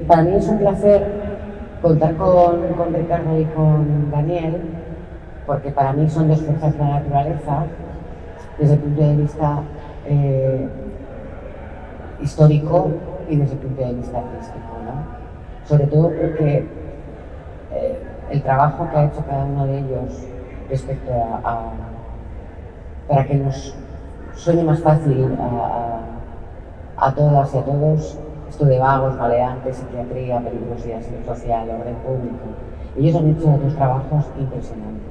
Para mí es un placer contar con Ricardo y con Daniel, porque para mí son dos fuerzas de la naturaleza desde el punto de vista histórico y desde el punto de vista artístico, ¿no? Sobre todo porque el trabajo que ha hecho cada uno de ellos respecto para que nos suene más fácil a todas y a todos, esto de vagos, maleantes, psiquiatría, peligrosidad social, orden público. Ellos han hecho otros trabajos impresionantes.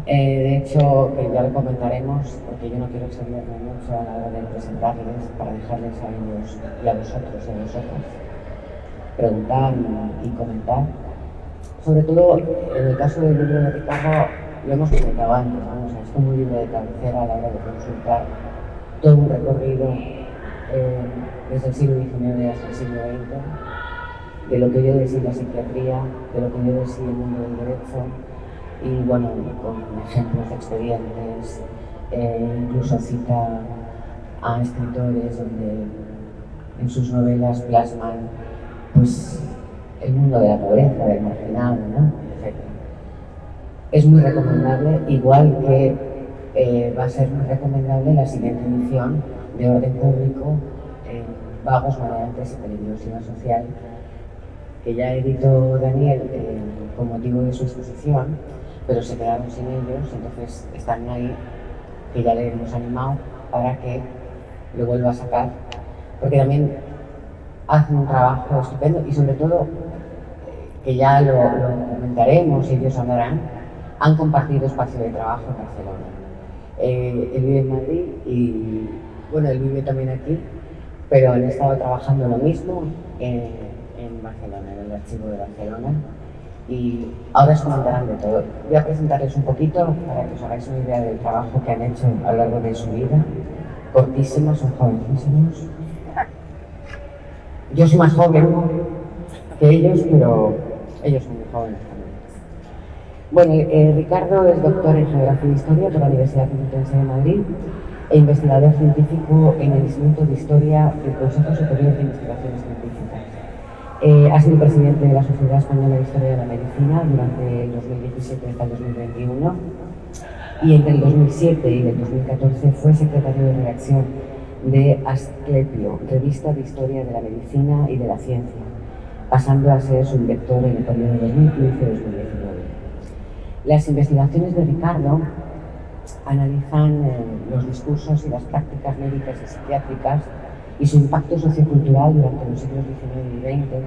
De hecho, que ya lo comentaremos, porque yo no quiero extenderme mucho a la hora de presentarles, para dejarles a ellos y a vosotros y a vosotras preguntar y comentar. Sobre todo, en el caso del libro de Ricardo, lo hemos comentado antes, ¿no? O sea, es como un libro de cabecera a la hora de consultar todo un recorrido desde el siglo XIX hasta el siglo XX, de lo que yo decía la psiquiatría, de lo que yo decía el mundo del derecho, y bueno, con ejemplos de expedientes, incluso cita a escritores donde en sus novelas plasman pues el mundo de la pobreza, del marginado, ¿no? Etc. Es muy recomendable, igual que va a ser muy recomendable la siguiente edición de Orden Público, Vagos, Maleantes y Peligrosidad Social, que ya editó Daniel con motivo de su exposición, pero se quedaron sin ellos, entonces están ahí, que ya le hemos animado para que lo vuelva a sacar, porque también hacen un trabajo estupendo y sobre todo, que ya lo comentaremos y ellos hablarán, han compartido espacio de trabajo en Barcelona. Él vive en Madrid y bueno, él vive también aquí, pero han estado trabajando lo mismo en Barcelona, en el archivo de Barcelona, y ahora os comentarán de todo. Voy a presentarles un poquito para que os hagáis una idea del trabajo que han hecho a lo largo de su vida. Cortísimos, son jovencísimos. Yo soy más joven que ellos, pero ellos son muy jóvenes también. Bueno, Ricardo es doctor en Geografía e Historia por la Universidad Complutense de Madrid e investigador científico en el Instituto de Historia del Consejo Superior de Investigaciones Científicas. Ha sido presidente de la Sociedad Española de Historia de la Medicina durante el 2017 hasta el 2021 y entre el 2007 y el 2014 fue secretario de redacción de Asclepio, Revista de Historia de la Medicina y de la Ciencia, pasando a ser su director en el periodo 2015-2019. Las investigaciones de Ricardo analizan los discursos y las prácticas médicas y psiquiátricas y su impacto sociocultural durante los siglos XIX y XX.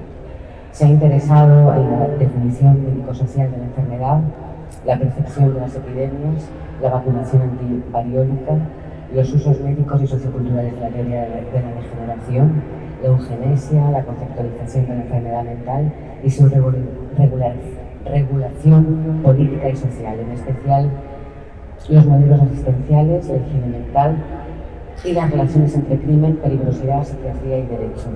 Se ha interesado en la definición médico-social de la enfermedad, la percepción de las epidemias, la vacunación antivariólica, los usos médicos y socioculturales de la teoría de la degeneración, la eugenesia, la conceptualización de la enfermedad mental y su regulación política y social, en especial los modelos asistenciales, la higiene mental y las relaciones entre crimen, peligrosidad, psiquiatría y derecho.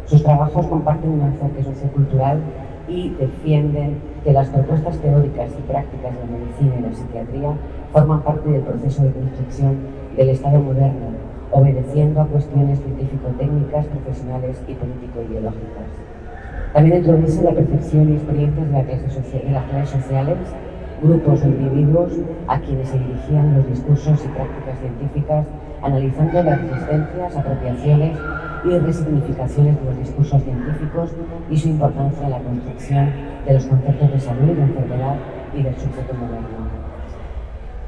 Sus trabajos comparten un enfoque sociocultural y defienden que las propuestas teóricas y prácticas de la medicina y la psiquiatría forman parte del proceso de construcción del Estado moderno, obedeciendo a cuestiones científico-técnicas, profesionales y político-ideológicas. También introduce la percepción y experiencias de las clases sociales, grupos o individuos a quienes se dirigían los discursos y prácticas científicas, analizando las resistencias, apropiaciones y resignificaciones de los discursos científicos y su importancia en la construcción de los conceptos de salud, de enfermedad y del sujeto moderno.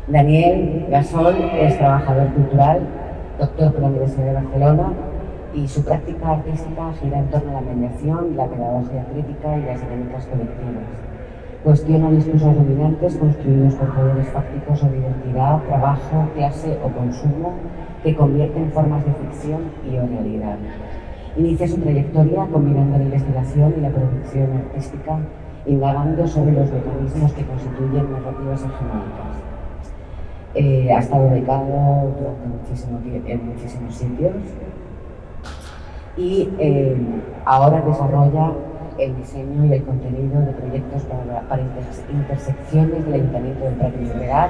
Daniel Gasol es trabajador cultural, doctor por la Universidad de Barcelona, y su práctica artística gira en torno a la mediación, la pedagogía crítica y las dinámicas colectivas. Cuestiona discursos dominantes construidos por poderes fácticos o de identidad, trabajo, clase o consumo que convierten formas de ficción y o realidad. Inicia su trayectoria combinando la investigación y la producción artística, indagando sobre los mecanismos que constituyen narrativas hegemónicas. Ha estado becado en muchísimos sitios y ahora desarrolla el diseño y el contenido de proyectos para intersecciones del Ayuntamiento del Prat de Llobregat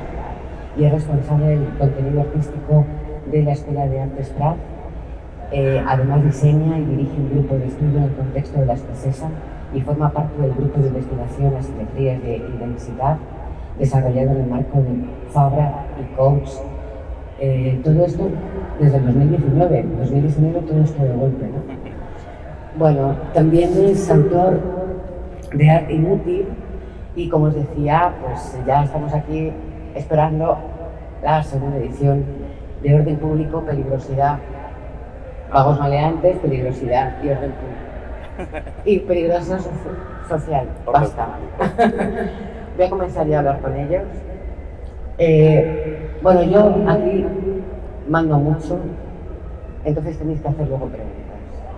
y es responsable del contenido artístico de la Escuela de Artes Prat Además diseña y dirige un grupo de estudio en el contexto de la escaseza y forma parte del grupo de investigación Asimetrías de Identidad, desarrollado en el marco de Fabra y Coach. Todo esto desde el 2019 todo esto de golpe, ¿no? Bueno, también es autor de Arte Inútil y, como os decía, pues ya estamos aquí esperando la segunda edición de Orden Público, Peligrosidad, Vagos Maleantes, Peligrosidad y Orden Público. Y Peligrosidad Social, basta. Voy a comenzar ya a hablar con ellos. Bueno, yo aquí mando mucho, entonces tenéis que hacer luego preguntas.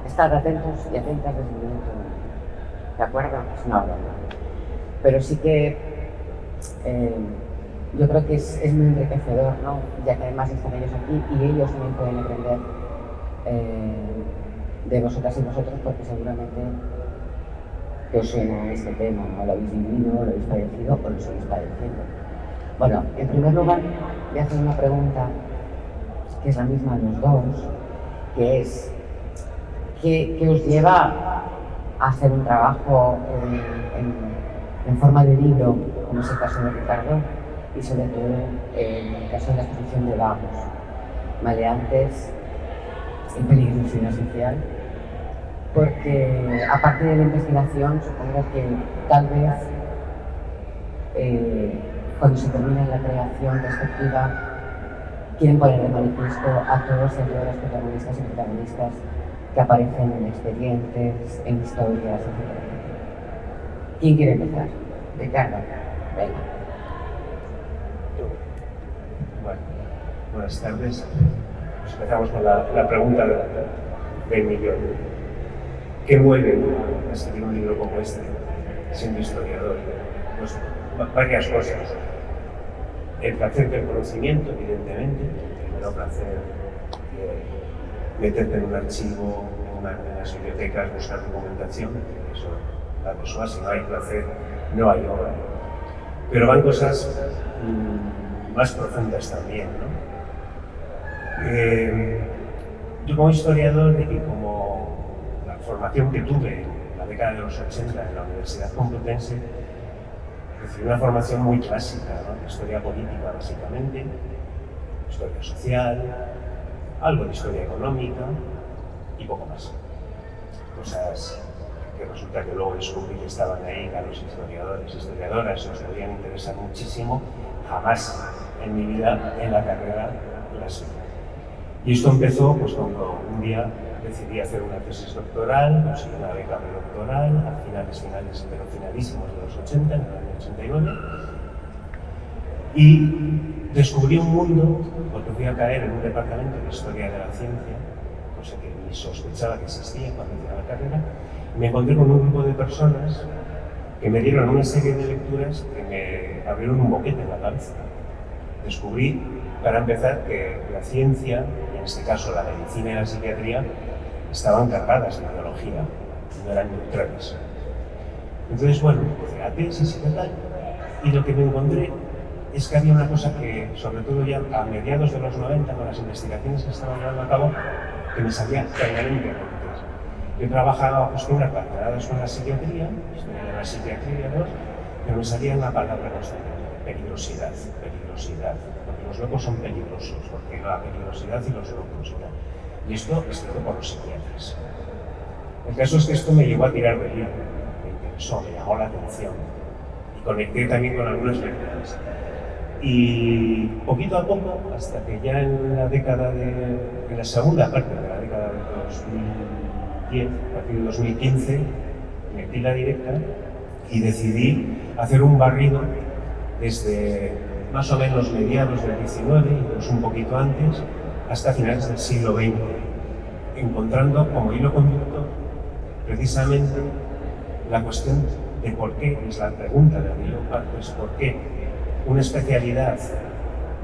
Estad atentos y atentas desde el minuto uno. ¿De acuerdo? Es una broma. Pero sí que yo creo que es muy enriquecedor, ¿no? Ya que además están ellos aquí y ellos también pueden aprender de vosotras y vosotros, porque seguramente que os suena este tema, o lo habéis vivido, o lo habéis padecido, o lo seguís padeciendo. Bueno, en primer lugar, voy a hacer una pregunta que es la misma de los dos, que es ¿qué os lleva a hacer un trabajo en forma de libro, como es el caso de Ricardo, y sobre todo en el caso de la exposición de Vagos Maleantes y Peligrosidad Social? Porque aparte de la investigación, supongo que tal vez cuando se termine la creación respectiva quieren poner de manifiesto a todos y a todas las protagonistas y protagonistas que aparecen en expedientes, en historias, etc. ¿Quién quiere empezar? Ricardo, venga. Bueno, buenas tardes. Pues empezamos con la pregunta del millón. ¿Qué mueve a escribir un libro como este, siendo historiador? Pues varias cosas. El placer del conocimiento, evidentemente, el primero placer de meterte en un archivo, en las bibliotecas, buscar documentación, eso da persuasión, si no hay placer, no hay obra. Pero van cosas más profundas también, ¿no? Yo como historiador, y como la formación que tuve en la década de los 80 en la Universidad Complutense, recibí una formación muy clásica, ¿no? Historia política, básicamente, historia social, algo de historia económica y poco más. Cosas que resulta que luego descubrí que estaban ahí, que a los historiadores y historiadoras nos podían interesar muchísimo, jamás en mi vida en la carrera clásica. Y esto empezó pues, cuando un día decidí hacer una tesis doctoral, conseguí una beca predoctoral a finales, pero finalísimos de los 80, en el año 89, y descubrí un mundo, porque fui a caer en un departamento de historia de la ciencia, cosa que ni sospechaba que existía cuando entré a la carrera, y me encontré con un grupo de personas que me dieron una serie de lecturas que me abrieron un boquete en la cabeza. Descubrí, para empezar, que la ciencia, y en este caso la medicina y la psiquiatría, estaban cargadas de ideología, no eran neutrales. Entonces, bueno, hice la tesis y tal, y lo que me encontré es que había una cosa que, sobre todo ya a mediados de los 90, con las investigaciones que estaban llevando a cabo, que me salía claramente. Yo trabajaba pues, con unas bacaladas con la psiquiatría, historia de la psiquiatría 2, pero me salía una palabra constante: peligrosidad, peligrosidad, porque los locos son peligrosos, porque la peligrosidad y los locos y tal. Y esto escrito por los psiquiatras. El caso es que esto me llevó a tirar del libro, me interesó, me llamó la atención y conecté también con algunas lecturas. Y poquito a poco, hasta que ya en la segunda parte de la década de 2010, a partir de 2015, metí la directa y decidí hacer un barrido desde más o menos mediados del 19, incluso un poquito antes, hasta finales del siglo XX, encontrando como hilo conductor precisamente la cuestión de por qué, es la pregunta de Emilio Parco, es por qué una especialidad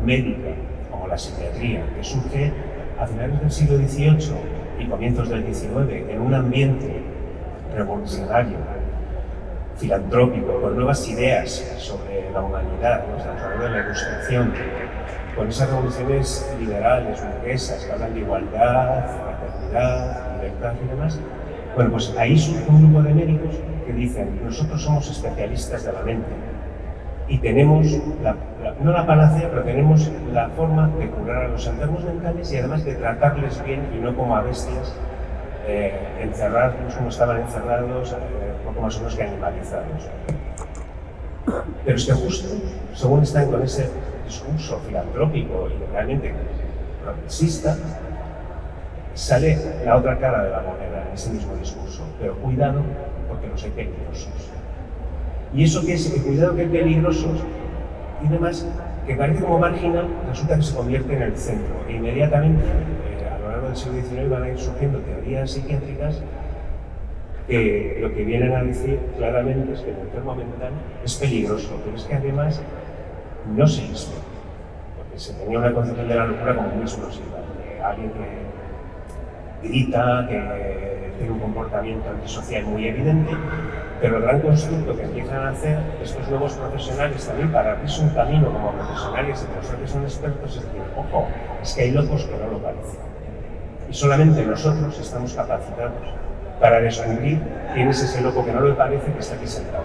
médica como la psiquiatría, que surge a finales del siglo XVIII y comienzos del XIX en un ambiente revolucionario, filantrópico, con nuevas ideas sobre la humanidad, ¿no? Estamos hablando de la Ilustración, con esas revoluciones liberales, burguesas, que hablan de igualdad, privacidad, libertad y demás. Bueno, pues ahí surge un grupo de médicos que dicen, nosotros somos especialistas de la mente y tenemos, no la panacea, pero tenemos la forma de curar a los enfermos mentales y además de tratarles bien y no como a bestias, encerrarlos como estaban encerrados, poco más o menos que animalizados. Pero es que justo, según están con ese discurso filantrópico y realmente progresista, sale la otra cara de la moneda en ese mismo discurso. Pero cuidado, porque los hay peligrosos. Y eso que es, cuidado que hay peligrosos, y demás, que parece como marginal, resulta que se convierte en el centro. E inmediatamente, a lo largo del siglo XIX, van a ir surgiendo teorías psiquiátricas que lo que vienen a decir claramente es que el enfermo mental es peligroso, pero es que además no se inspira, porque se tenía una concepción de la locura como muy explosiva, de alguien que grita, que tiene un comportamiento antisocial muy evidente, pero el gran constructo que empiezan a hacer estos nuevos profesionales también para abrirse un camino como profesionales y demostrar que son expertos es decir, ojo, es que hay locos que no lo parecen. Y solamente nosotros estamos capacitados para descubrir quién es ese loco que no lo parece que está aquí sentado.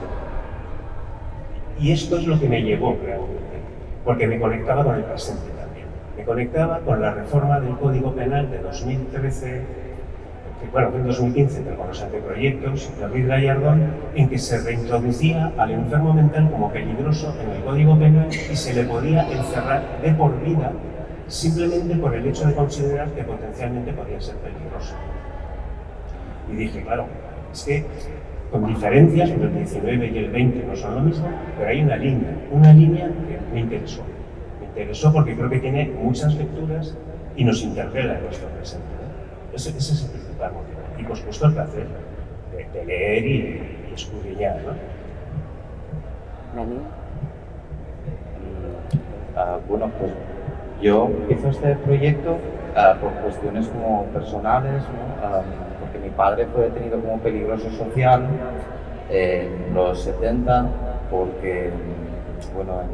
Y esto es lo que me llevó realmente, porque me conectaba con el presente también. Me conectaba con la reforma del Código Penal de 2013, que bueno, fue en 2015, pero con los anteproyectos de Ruiz Gallardón, en que se reintroducía al enfermo mental como peligroso en el Código Penal y se le podía encerrar de por vida simplemente por el hecho de considerar que potencialmente podía ser peligroso. Y dije, claro, es que con diferencias, porque el 19 y el 20 no son lo mismo, pero hay una línea que me interesó. Me interesó porque creo que tiene muchas lecturas y nos interpela en nuestro presente. Ese es el principal motivo. Y por supuesto el placer de leer y escudriñar, ¿no? Bueno, pues yo empiezo este proyecto por cuestiones como personales, ¿no? Porque mi padre fue detenido como peligroso social en los 70 porque, bueno, en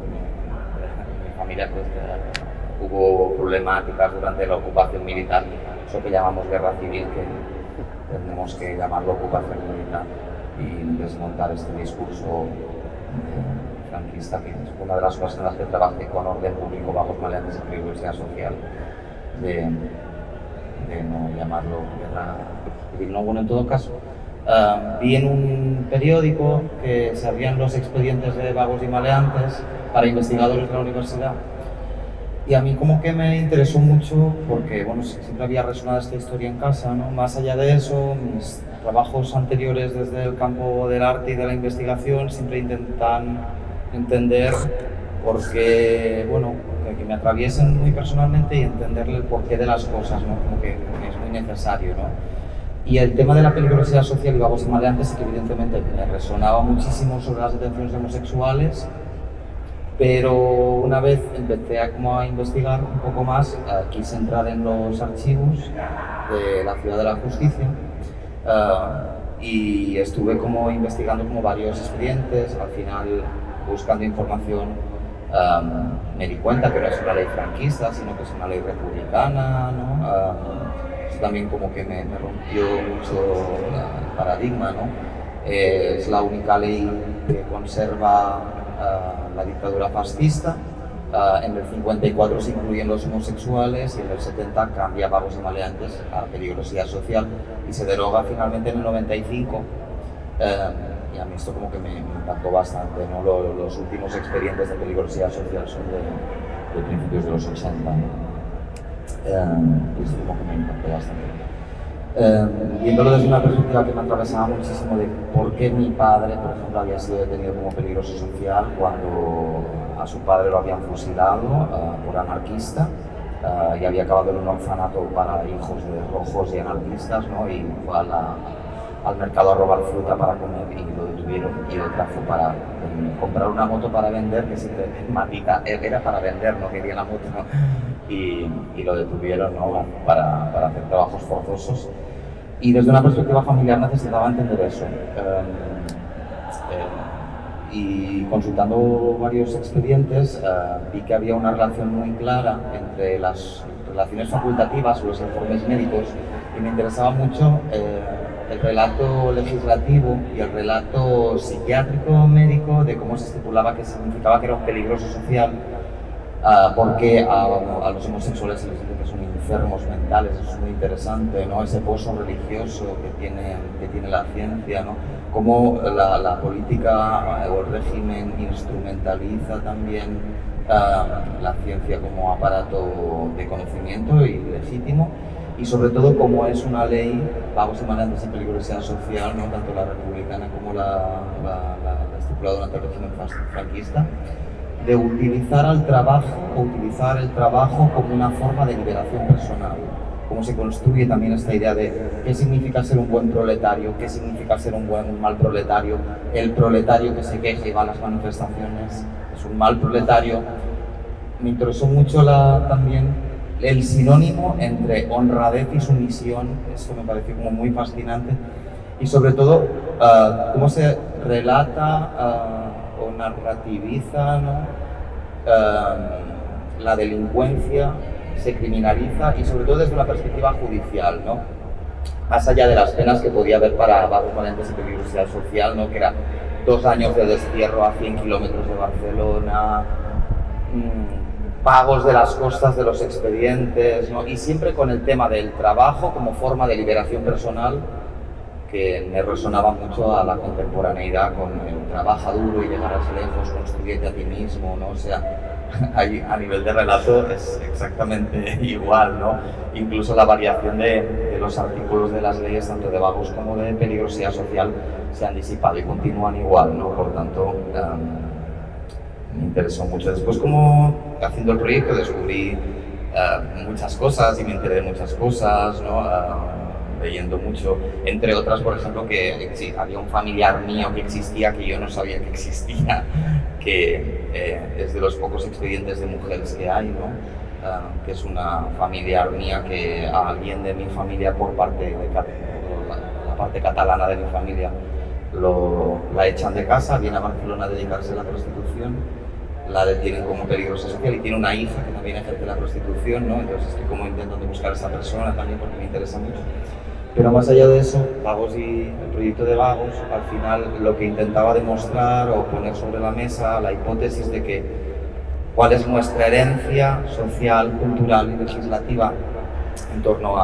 mi familia pues, hubo problemáticas durante la ocupación militar, eso que llamamos guerra civil, que tenemos que llamarlo ocupación militar y desmontar este discurso franquista, que es una de las cosas en las que trabajé con orden público, vagos, maleantes y peligrosidad social, de no llamarlo guerra civil. No, bueno, en todo caso, vi en un periódico que se abrían los expedientes de vagos y maleantes para investigadores de la universidad. Y a mí como que me interesó mucho porque, bueno, siempre había resonado esta historia en casa, ¿no? Más allá de eso, mis trabajos anteriores desde el campo del arte y de la investigación siempre intentan entender por qué, bueno, que me atraviesen muy personalmente y entenderle el porqué de las cosas, ¿no? Como que es muy necesario, ¿no? Y el tema de la peligrosidad social y vagos y maleantes, que evidentemente me resonaba muchísimo sobre las detenciones de homosexuales, pero una vez empecé a investigar un poco más, quise entrar en los archivos de la Ciudad de la Justicia y estuve como investigando como varios expedientes. Al final, buscando información, me di cuenta que no es una ley franquista, sino que es una ley republicana, ¿no? Eso también como que me rompió mucho el paradigma, ¿no? Es la única ley que conserva la dictadura fascista. En el 54 se incluyen los homosexuales y en el 70 cambia vagos y maleantes a peligrosidad social y se deroga finalmente en el 95. Y a mí esto como que me impactó bastante, ¿no? Los últimos expedientes de peligrosidad social son de principios de los 80, ¿no? Y esto como que me impactó bastante. Viéndolo desde una perspectiva que me atravesaba muchísimo de por qué mi padre, por ejemplo, había sido detenido como peligroso social cuando a su padre lo habían fusilado por anarquista y había acabado en un orfanato para hijos de rojos y anarquistas, ¿no? Y fue al mercado a robar fruta para comer y lo detuvieron y otra fue para comprar una moto para vender, que siempre maldita era para vender, no quería la moto, ¿no? Y lo detuvieron, ¿no? para hacer trabajos forzosos. Y desde una perspectiva familiar necesitaba entender eso. Y consultando varios expedientes vi que había una relación muy clara entre las relaciones facultativas o los informes médicos y me interesaba mucho el relato legislativo y el relato psiquiátrico médico de cómo se estipulaba que significaba que era un peligroso social, porque a los homosexuales se les dice que son enfermos mentales. Eso es muy interesante, ¿no? Ese pozo religioso que tiene la ciencia, ¿no? Cómo la política o el régimen instrumentaliza también la ciencia como aparato de conocimiento y legítimo, y sobre todo como es una ley, vagos y maleantes en peligrosidad social, ¿no? Tanto la republicana como la estipulada durante el régimen franquista, de utilizar el trabajo como una forma de liberación personal. Cómo se construye también esta idea de qué significa ser un buen proletario, qué significa ser un mal proletario. El proletario que se queja y va a las manifestaciones es un mal proletario. Me interesó mucho también el sinónimo entre honradez y sumisión. Eso me pareció como muy fascinante, y sobre todo cómo se relata o narrativiza, ¿no? La delincuencia, se criminaliza, y sobre todo desde una perspectiva judicial, ¿no? Más allá de las penas que podía haber para vagos, maleantes y peligrosidad social, ¿no? Que era 2 años de destierro a 100 kilómetros de Barcelona, pagos de las costas de los expedientes, ¿no? Y siempre con el tema del trabajo como forma de liberación personal, que me resonaba mucho a la contemporaneidad con el trabaja duro y llegarás lejos, construyete a ti mismo, ¿no? O sea, ahí, a nivel de relato es exactamente igual, ¿no? Incluso la variación de los artículos de las leyes, tanto de vagos como de peligrosidad social, se han disipado y continúan igual, ¿no? Por tanto, me interesó mucho. Después, como haciendo el proyecto, descubrí muchas cosas y me enteré de muchas cosas, ¿no? Leyendo mucho, entre otras, por ejemplo, que había un familiar mío que existía, que yo no sabía que existía, que es de los pocos expedientes de mujeres que hay, ¿no? Que es una familiar mía que a alguien de mi familia, por parte de la parte catalana de mi familia, la echan de casa, viene a Barcelona a dedicarse a la prostitución, la detienen como peligrosa social y tiene una hija que también ejerce la prostitución, ¿no? Entonces estoy como intentando buscar a esa persona también porque me interesa mucho. Pero más allá de eso, Vagos y el proyecto de Vagos, al final lo que intentaba demostrar o poner sobre la mesa la hipótesis de que cuál es nuestra herencia social, cultural y legislativa en torno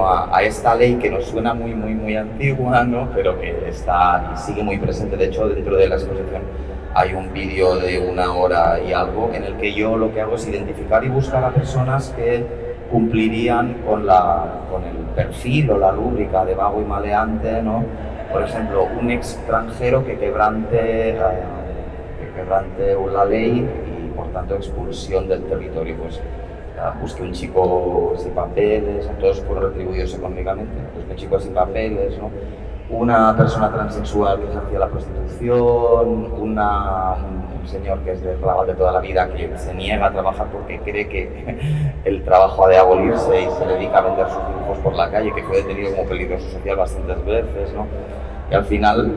a esta ley que nos suena muy antigua, ¿no? Pero que está y sigue muy presente. De hecho, dentro de la exposición hay un vídeo de 1 hora y algo en el que yo lo que hago es identificar y buscar a personas que cumplirían con el perfil o la rúbrica de vago y maleante, ¿no? Por ejemplo, un extranjero que quebrante la ley y por tanto expulsión del territorio. Pues busqué un chico sin papeles, todos fueron retribuidos económicamente, busqué un chico sin papeles, ¿no? Una persona transexual que ejercía la prostitución, un señor que es del Raval de toda la vida, que se niega a trabajar porque cree que el trabajo ha de abolirse y se dedica a vender sus dibujos por la calle, que fue detenido como peligroso social bastantes veces, ¿no? Y al final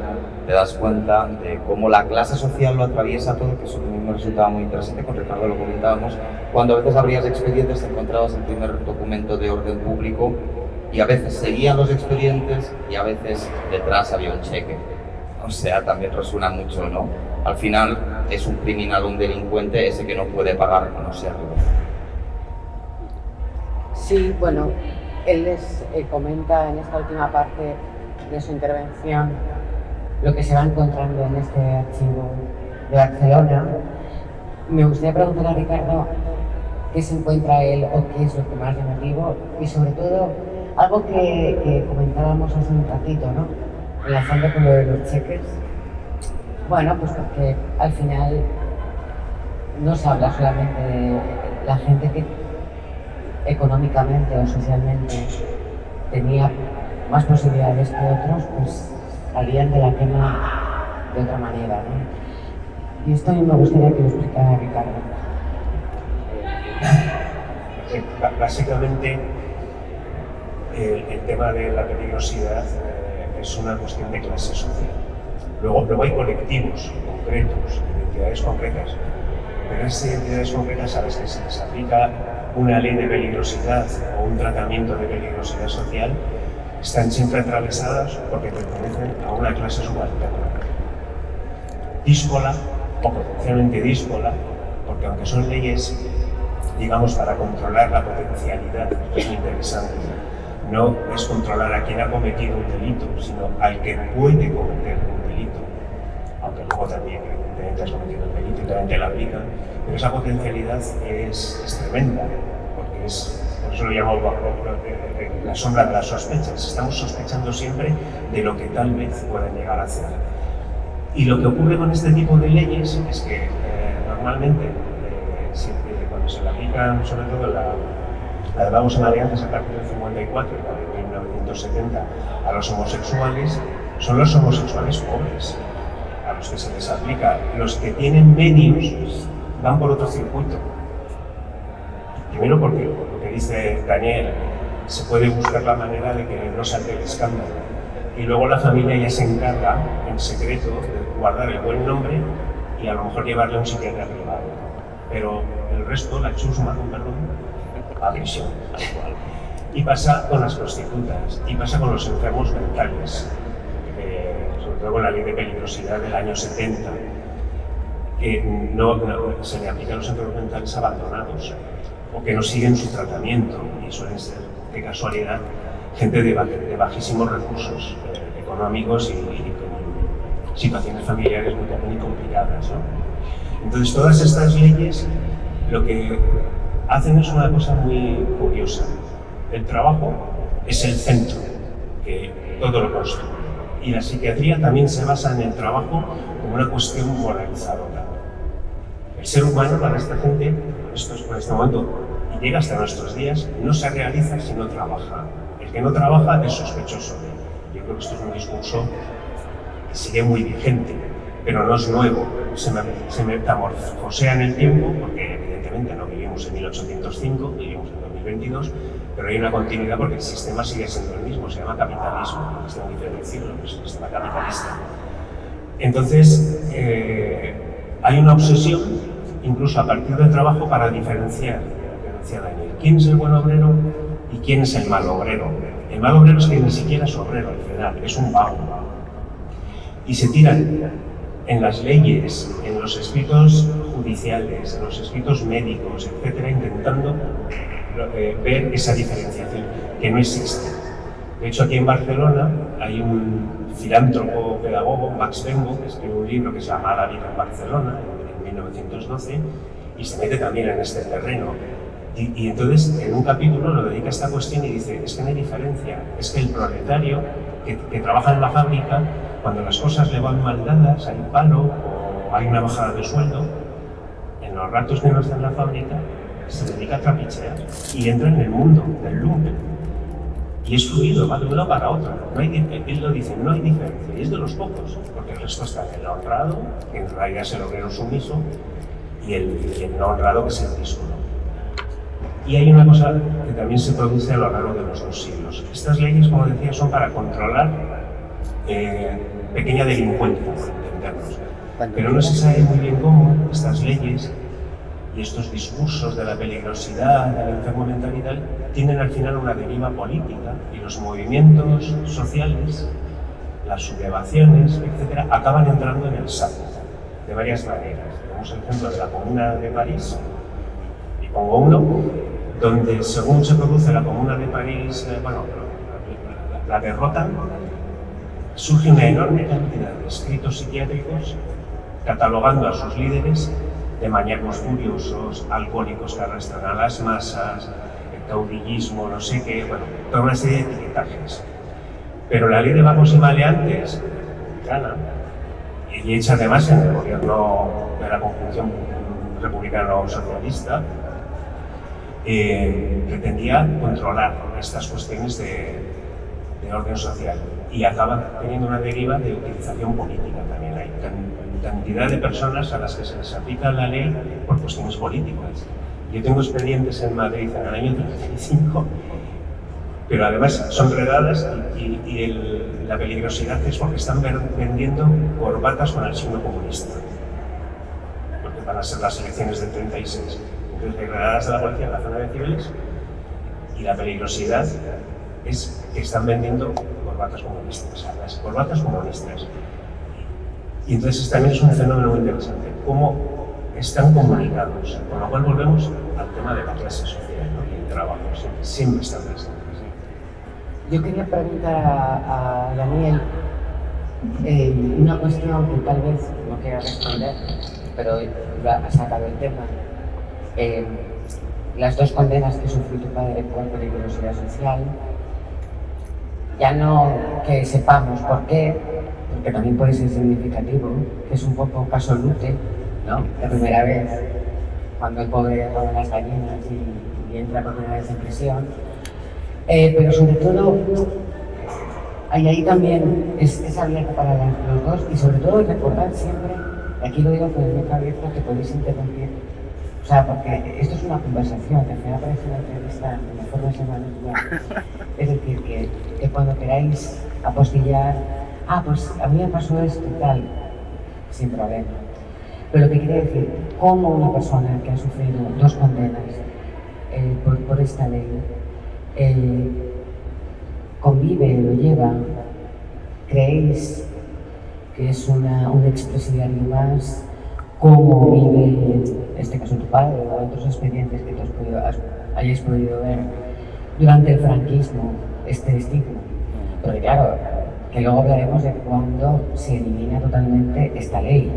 te das cuenta de cómo la clase social lo atraviesa todo, que eso también me resultaba muy interesante, con Ricardo lo comentábamos. Cuando a veces abrías expedientes te encontrabas el primer documento de orden público y a veces seguían los expedientes y a veces detrás había un cheque. O sea, también resuena mucho, ¿no? Al final es un criminal, un delincuente, ese que no puede pagar no serlo. Sí, bueno, él les comenta en esta última parte de su intervención lo que se va encontrando en este archivo de Barcelona. Me gustaría preguntar a Ricardo qué se encuentra él o qué es lo que más llamativo y sobre todo algo que comentábamos hace un ratito, ¿no? Enlazando con lo de los cheques. Bueno, pues porque al final no se habla solamente de la gente que económicamente o socialmente tenía más posibilidades que otros, pues salían de la quema de otra manera, ¿no? Y esto a mí me gustaría que lo explicara Ricardo. Básicamente, el tema de la peligrosidad es una cuestión de clase social. Luego hay colectivos concretos, identidades concretas, pero esas identidades concretas a las que se les aplica una ley de peligrosidad o un tratamiento de peligrosidad social están siempre atravesadas porque pertenecen a una clase subalterna, díscola o potencialmente díscola, porque aunque son leyes, digamos, para controlar la potencialidad, que es muy interesante, no es controlar a quien ha cometido un delito, sino al que puede cometer un delito, aunque luego también, evidentemente, has cometido el delito y también te la aplican, pero esa potencialidad es tremenda, porque por eso lo llamo la sombra de las sospechas. Estamos sospechando siempre de lo que tal vez puedan llegar a hacer. Y lo que ocurre con este tipo de leyes es que normalmente, cuando se le aplican, sobre todo la de vagos y maleantes a partir del 54 y la de 1970 a los homosexuales, son los homosexuales pobres a los que se les aplica. Los que tienen medios van por otro circuito. Primero porque, lo que dice Daniel, se puede buscar la manera de que no salte el escándalo. Y luego la familia ya se encarga, en secreto, de guardar el buen nombre y a lo mejor llevarle a un psiquiatra privado. Pero el resto, la chusma, perdón, a prisión. Y pasa con las prostitutas, y pasa con los enfermos mentales, sobre todo con la ley de peligrosidad del año 70, que se le aplica a los enfermos mentales abandonados, o que no siguen su tratamiento, y suelen ser, de casualidad, gente de bajísimos recursos económicos y con situaciones familiares muy complicadas, ¿no? Entonces, todas estas leyes lo que hacen es una cosa muy curiosa. El trabajo es el centro que todo lo construye. Y la psiquiatría también se basa en el trabajo como una cuestión moralizadora. El ser humano, para esta gente, por este momento, y llega hasta nuestros días, no se realiza si no trabaja. El que no trabaja es sospechoso. Yo creo que esto es un discurso que sigue muy vigente, pero no es nuevo. Se metamorfosea en el tiempo, porque evidentemente no vivimos en 1805, vivimos en 2022, pero hay una continuidad porque el sistema sigue siendo el mismo, se llama capitalismo, el sistema diferenciado, es el sistema capitalista. Entonces, hay una obsesión, incluso a partir del trabajo, para diferenciar, Daniel, quién es el buen obrero y quién es el mal obrero. El mal obrero es que ni siquiera es obrero al final, es un vago. Y se tiran en las leyes, en los escritos judiciales, en los escritos médicos, etcétera, intentando ver esa diferenciación, que no existe. De hecho, aquí en Barcelona hay un filántropo pedagogo, Max Bengo, que escribe un libro que se llama La vida en Barcelona, en 1912, y se mete también en este terreno. Y entonces, en un capítulo lo dedica a esta cuestión y dice, es que no hay diferencia, es que el proletario que trabaja en la fábrica, cuando las cosas le van mal dadas, hay paro o hay una bajada de sueldo, en los ratos que no está en la fábrica, se dedica a trapichear y entra en el mundo del lumpen. Y es fluido, va de un lado para otro. Él lo dice, no hay diferencia, y es de los pocos, porque el resto está el honrado, que en realidad es el obrero sumiso, y el no honrado, que es el díscolo. Y hay una cosa que también se produce a lo largo de los 2 siglos. Estas leyes, como decía, son para controlar pequeña delincuencia, por entendernos. Pero no se sabe muy bien cómo estas leyes y estos discursos de la peligrosidad, del enfermo mental y tal, tienen al final una deriva política, y los movimientos sociales, las sublevaciones, etcétera, acaban entrando en el saco de varias maneras. Tenemos el ejemplo de la Comuna de París, y pongo uno, donde según se produce la Comuna de París, la derrotan, surge una enorme cantidad de escritos psiquiátricos catalogando a sus líderes de maníacos furiosos, alcohólicos que arrastran a las masas, el caudillismo, no sé qué, toda una serie de etiquetajes. Pero la ley de vagos y maleantes, gana, y hecha además en el gobierno de la conjunción republicano-socialista, pretendía controlar estas cuestiones de orden social, y acaba teniendo una deriva de utilización política también. Hay cantidad de personas a las que se les aplica la ley por cuestiones políticas. Yo tengo expedientes en Madrid en el año 35, pero además son redadas, y la peligrosidad es porque están vendiendo corbatas con el signo comunista, porque van a ser las elecciones del 36. Entonces, declaradas a la policía en la zona de Cibeles, y la peligrosidad es que están vendiendo corbatas comunistas, o sea, las corbatas comunistas. Y entonces también es un fenómeno muy interesante, cómo están comunicados, con lo cual volvemos al tema de la clase social, ¿no? Y el trabajo, siempre están presentes. Yo quería preguntar a Daniel una cuestión que tal vez no quiera responder, pero ha sacado el tema. Las 2 condenas que sufrió tu padre por peligrosidad social, ya no que sepamos por qué, porque también puede ser significativo, que es un poco caso Lute, ¿no? La primera vez, cuando el pobre roba las gallinas y entra por primera vez en prisión. Pero sobre todo, ahí también es abierto para los dos, y sobre todo recordar siempre, y aquí lo digo con el micro abierto, que podéis interrumpir. O sea, porque esto es una conversación, que al final parece una entrevista en la forma semanal. Es decir, que cuando queráis apostillar, pues a mí me pasó esto y tal, sin problema. Pero lo que quiere decir, cómo una persona que ha sufrido 2 condenas por esta ley convive, lo lleva, creéis que es un expresidiario más, cómo vive, en este caso tu padre, o otros expedientes que hayáis podido ver durante el franquismo, este estigma. Porque claro, que luego hablaremos de cuando se elimina totalmente esta ley,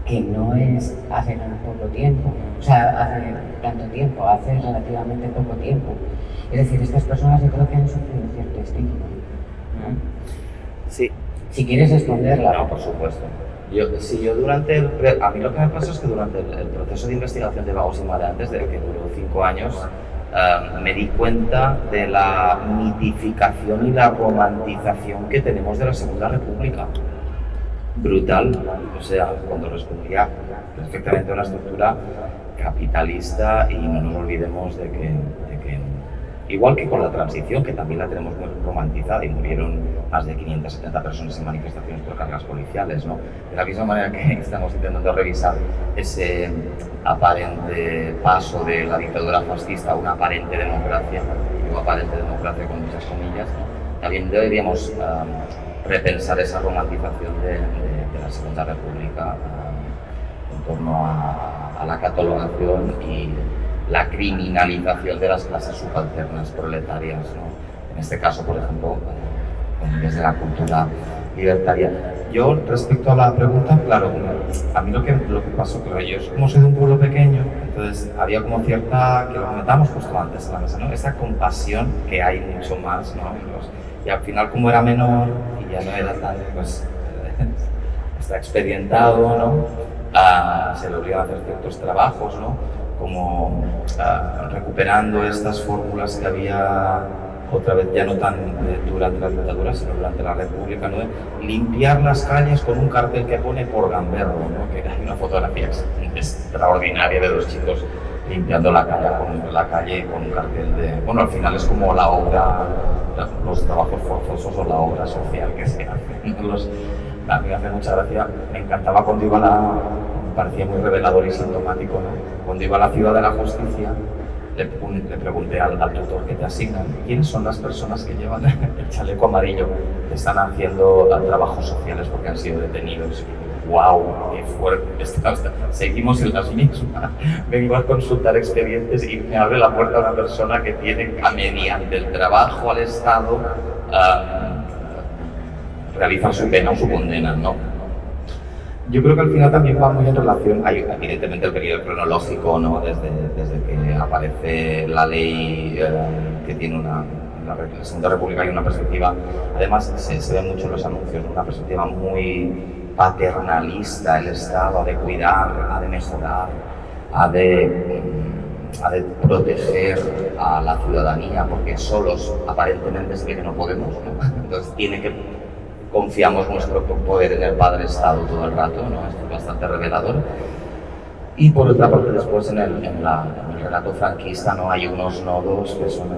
que no es hace tan poco tiempo, o sea, hace tanto tiempo, hace relativamente poco tiempo. Es decir, estas personas yo creo que han sufrido cierto estigma, ¿no? Sí. Si quieres responderla. No, por supuesto. A mí lo que me pasa es que durante el proceso de investigación de Vagos y Maleantes, de que duró 5 años, me di cuenta de la mitificación y la romantización que tenemos de la Segunda República. Brutal, o sea, cuando respondía perfectamente a una estructura capitalista, y no nos olvidemos de que igual que con la transición, que también la tenemos muy romantizada y murieron más de 570 personas en manifestaciones por cargas policiales, ¿no? De la misma manera que estamos intentando revisar ese aparente paso de la dictadura fascista a una aparente democracia, digo aparente democracia con muchas comillas, ¿no? También deberíamos repensar esa romantización de la Segunda República en torno a la catalogación y la criminalización de las clases subalternas proletarias, ¿no? En este caso, por ejemplo, desde la cultura libertaria. Yo, respecto a la pregunta, claro, a mí lo que pasó, claro, yo como soy de un pueblo pequeño, entonces había como cierta, que lo comentamos justo antes en la mesa, ¿no? Esa compasión que hay mucho más, ¿no? Y al final, como era menor y ya no era tan, pues, está expedientado, ¿no? Se le obliga a hacer ciertos trabajos, ¿no? Como recuperando estas fórmulas que había otra vez, ya no tan durante la dictadura, sino durante la República, ¿no? De limpiar las calles con un cartel que pone por gamberro, ¿no? Que hay una fotografía extraordinaria de 2 chicos limpiando la calle con un cartel de... Bueno, al final es como la obra, los trabajos forzosos o la obra social que se hace. A mí me hace mucha gracia, me encantaba cuando iba me parecía muy revelador y sintomático, ¿no? Cuando iba a la Ciudad de la Justicia, le pregunté al tutor que te asignan, ¿quiénes son las personas que llevan el chaleco amarillo, que están haciendo trabajos sociales porque han sido detenidos? ¡Wow! ¡Qué fuerte! Seguimos en las mismas. Vengo a consultar expedientes y me abre la puerta una persona que tiene, mediante el trabajo al Estado, realizar su pena o su condena, ¿no? Yo creo que al final también va muy en relación, hay evidentemente el periodo cronológico, ¿no? Desde que aparece la ley que tiene la Segunda República, hay una perspectiva, además se ve mucho en los anuncios, ¿no? Una perspectiva muy paternalista, el Estado ha de cuidar, ha de mejorar, ha de proteger a la ciudadanía, porque solos aparentemente se ve que no podemos, ¿no? Entonces confiamos nuestro poder en el Padre Estado todo el rato, ¿no? Esto es bastante revelador. Y por otra parte, después en el relato franquista, ¿no? Hay unos nodos que son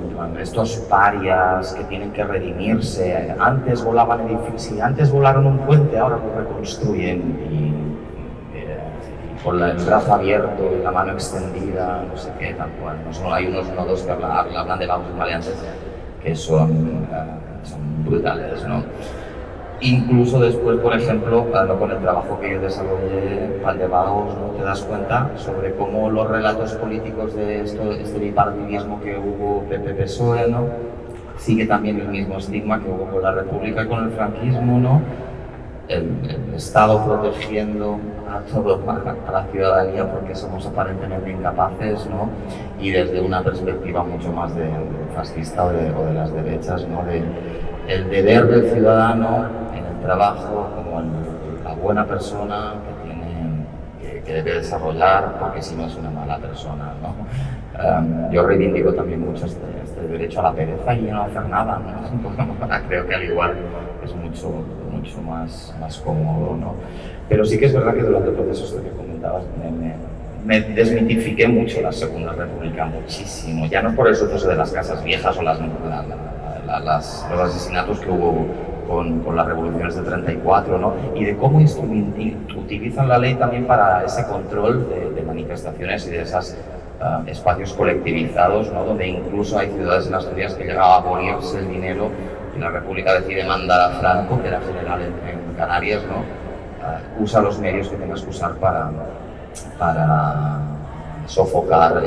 estos parias que tienen que redimirse. Antes volaban edificios, antes volaron un puente, ahora lo reconstruyen y con el brazo abierto y la mano extendida, no sé qué, tal cual. No solo hay unos nodos que hablan de vagos y maleantes que son brutales, ¿no? Incluso después, por ejemplo, con el trabajo que yo desarrollé, Valdevagos, ¿no? Te das cuenta sobre cómo los relatos políticos de este bipartidismo que hubo PP-PSOE, ¿no? Sigue también el mismo estigma que hubo con la República y con el franquismo, ¿no? El Estado protegiendo a la ciudadanía porque somos aparentemente incapaces, ¿no? Y desde una perspectiva mucho más de fascista o de las derechas, ¿no? El deber del ciudadano en el trabajo como la buena persona que debe desarrollar, porque si no es una mala persona, ¿no? Yo reivindico también mucho este derecho a la pereza y no hacer nada, ¿no? Creo que al igual es mucho más cómodo, ¿no? Pero sí que es verdad que durante el proceso que comentabas me desmitifiqué mucho la Segunda República, muchísimo. Ya no por el suceso de las casas viejas o los asesinatos que hubo con las revoluciones del 34, ¿no? Y de cómo utilizan la ley también para ese control de manifestaciones y de esos espacios colectivizados, ¿no? Donde incluso hay ciudades en Asturias que llegaba a abolirse el dinero y la República decide mandar a Franco, que era general en Canarias, ¿no? Usa los medios que tengas que usar para sofocar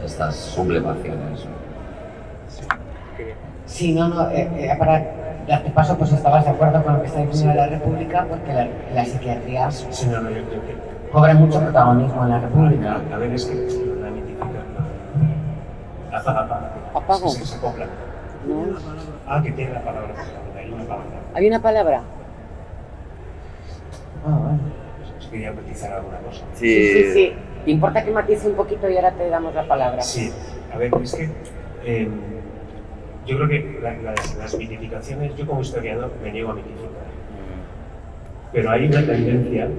estas sublevaciones, ¿no? Sí, para darte paso, pues estabas de acuerdo con lo que está diciendo la República, porque la psiquiatría Sí, no, yo creo que... cobra mucho protagonismo en la República. A ver, es que la mitifica. ¿Apago? Es que se acopla. No. Que tiene la palabra. Hay una palabra. ¿Hay una palabra? Bueno. Os quería matizar alguna cosa. Sí. ¿Te importa que matice un poquito y ahora te damos la palabra? Sí. A ver, es que... yo creo que las mitificaciones, yo como historiador me niego a mitificar. Pero hay una tendencia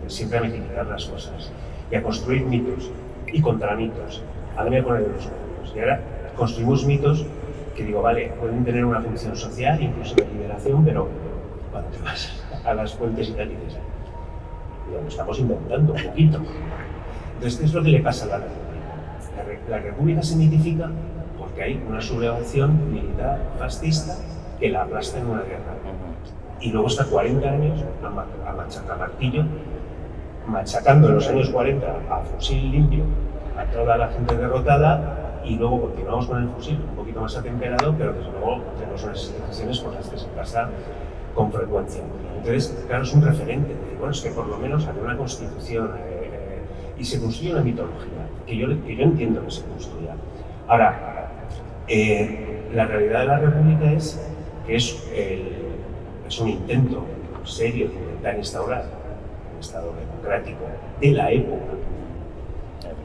siempre a mitificar las cosas y a construir mitos y contramitos. Ahora me voy a poner los ejemplos. Y ahora construimos mitos que digo, vale, pueden tener una función social, incluso de liberación, pero cuando te vas a las fuentes y tal, dices, lo estamos inventando un poquito. Entonces, ¿qué es lo que le pasa a la República? La República se mitifica porque hay una sublevación militar fascista que la aplasta en una guerra. Y luego está 40 años a martillo, machacando en los años 40 a fusil limpio a toda la gente derrotada, y luego continuamos con el fusil un poquito más atemperado, pero desde luego tenemos unas situaciones por las que se pasa con frecuencia. Entonces, claro, es un referente. Bueno, es que por lo menos había una constitución y se construye una mitología que yo entiendo que se construya. Ahora, la realidad de la República es que es un intento serio de intentar instaurar un Estado democrático de la época,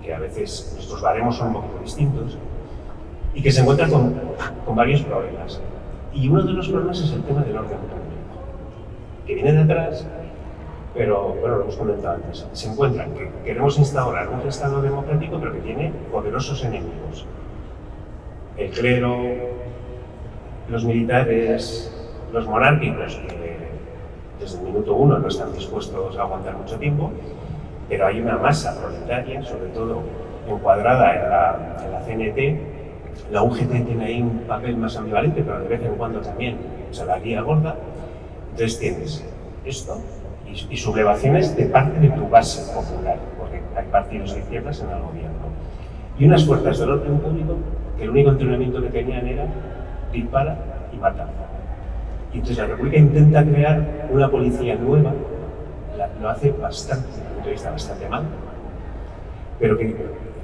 que a veces nuestros baremos son un poquito distintos, y que se encuentra con varios problemas. Y uno de los problemas es el tema del orden público, que viene de atrás, pero bueno, lo hemos comentado antes. Se encuentran que queremos instaurar un Estado democrático, pero que tiene poderosos enemigos. El clero, los militares, los monárquicos, que desde el minuto uno no están dispuestos a aguantar mucho tiempo, pero hay una masa proletaria, sobre todo encuadrada en la CNT. La UGT tiene ahí un papel más ambivalente, pero de vez en cuando también se la guía gorda. Entonces tienes esto y sublevaciones de parte de tu base popular, porque hay partidos de izquierdas en el gobierno. Y unas fuerzas del orden público que el único entrenamiento que tenían era dispara y mata. Y entonces la República intenta crear una policía nueva, lo hace bastante, desde mi punto de vista, bastante mal, pero que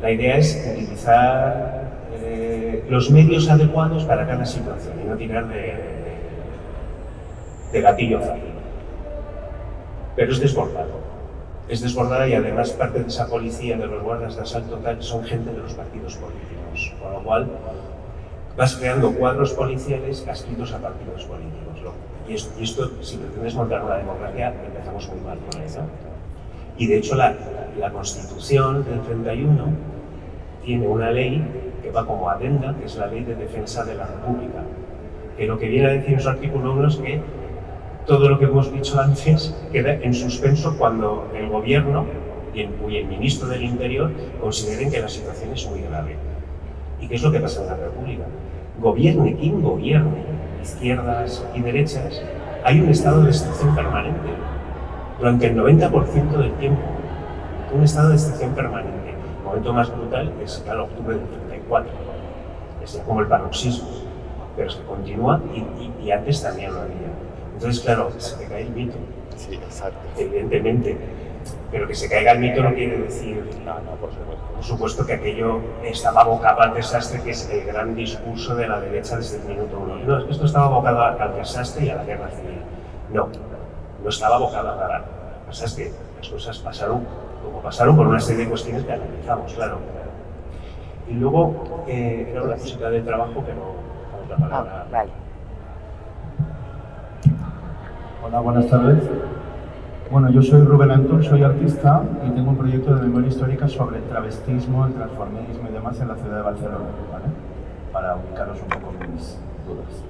la idea es utilizar los medios adecuados para cada situación y no tirar de gatillo fácil. Pero es desbordada y además parte de esa policía de los guardas de asalto tal son gente de los partidos políticos, con lo cual vas creando cuadros policiales adscritos a partidos políticos. Y esto, si pretendes montar una democracia, empezamos muy mal con eso. Y de hecho la Constitución del 31 tiene una ley que va como adenda, que es la Ley de Defensa de la República, que lo que viene a decir en su artículo 1 es que todo lo que hemos dicho antes queda en suspenso cuando el gobierno y el ministro del Interior consideren que la situación es muy grave. ¿Y qué es lo que pasa en la República? Gobierne quien gobierne, izquierdas y derechas, hay un estado de excepción permanente. Durante el 90% del tiempo, un estado de excepción permanente. El momento más brutal es, claro, octubre del 34. Es como el paroxismo, pero es que continúa y antes también lo había. Entonces, claro, se te cae el mito. Sí, exacto. Evidentemente. Pero que se caiga el mito no quiere decir, No, por supuesto. por supuesto, que aquello estaba abocado al desastre, que es el gran discurso de la derecha desde el minuto uno. No, es que esto estaba abocado al desastre y a la guerra civil. No, no estaba abocado a nada. Lo que pasa es que las cosas pasaron como pasaron por una serie de cuestiones que analizamos, claro. Y luego, era una cosita de trabajo, pero vamos la palabra. Vale. Hola, buenas tardes. Bueno, yo soy Rubén Antón, soy artista y tengo un proyecto de memoria histórica sobre el travestismo, el transformismo y demás en la ciudad de Barcelona, ¿vale? Para ubicaros un poco mis dudas.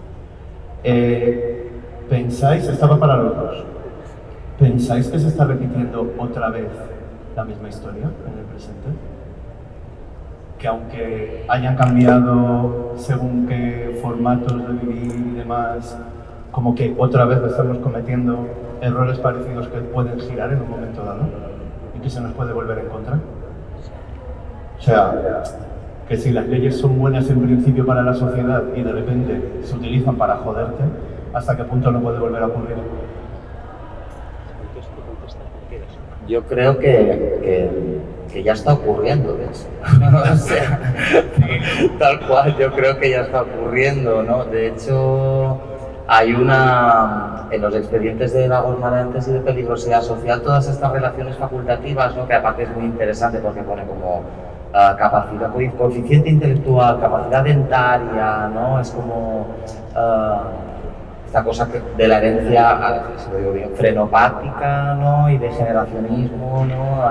¿Pensáis, estaba para los dos, pensáis que se está repitiendo otra vez la misma historia en el presente? Que aunque hayan cambiado según qué formatos de vivir y demás, como que otra vez estamos cometiendo errores parecidos que pueden girar en un momento dado y que se nos puede volver en contra. O sea, que si las leyes son buenas en principio para la sociedad y de repente se utilizan para joderte, ¿hasta qué punto no puede volver a ocurrir? Yo creo que ya está ocurriendo, de hecho. O sea, tal cual, yo creo que ya está ocurriendo, ¿no? De hecho, hay en los expedientes de vagos maleantes y de peligrosidad social, todas estas relaciones facultativas, ¿no? Que aparte es muy interesante porque pone como capacidad, coeficiente intelectual, capacidad dentaria, ¿no? Es como esta cosa de la herencia, si lo digo bien, frenopática, ¿no? Y degeneracionismo, ¿no?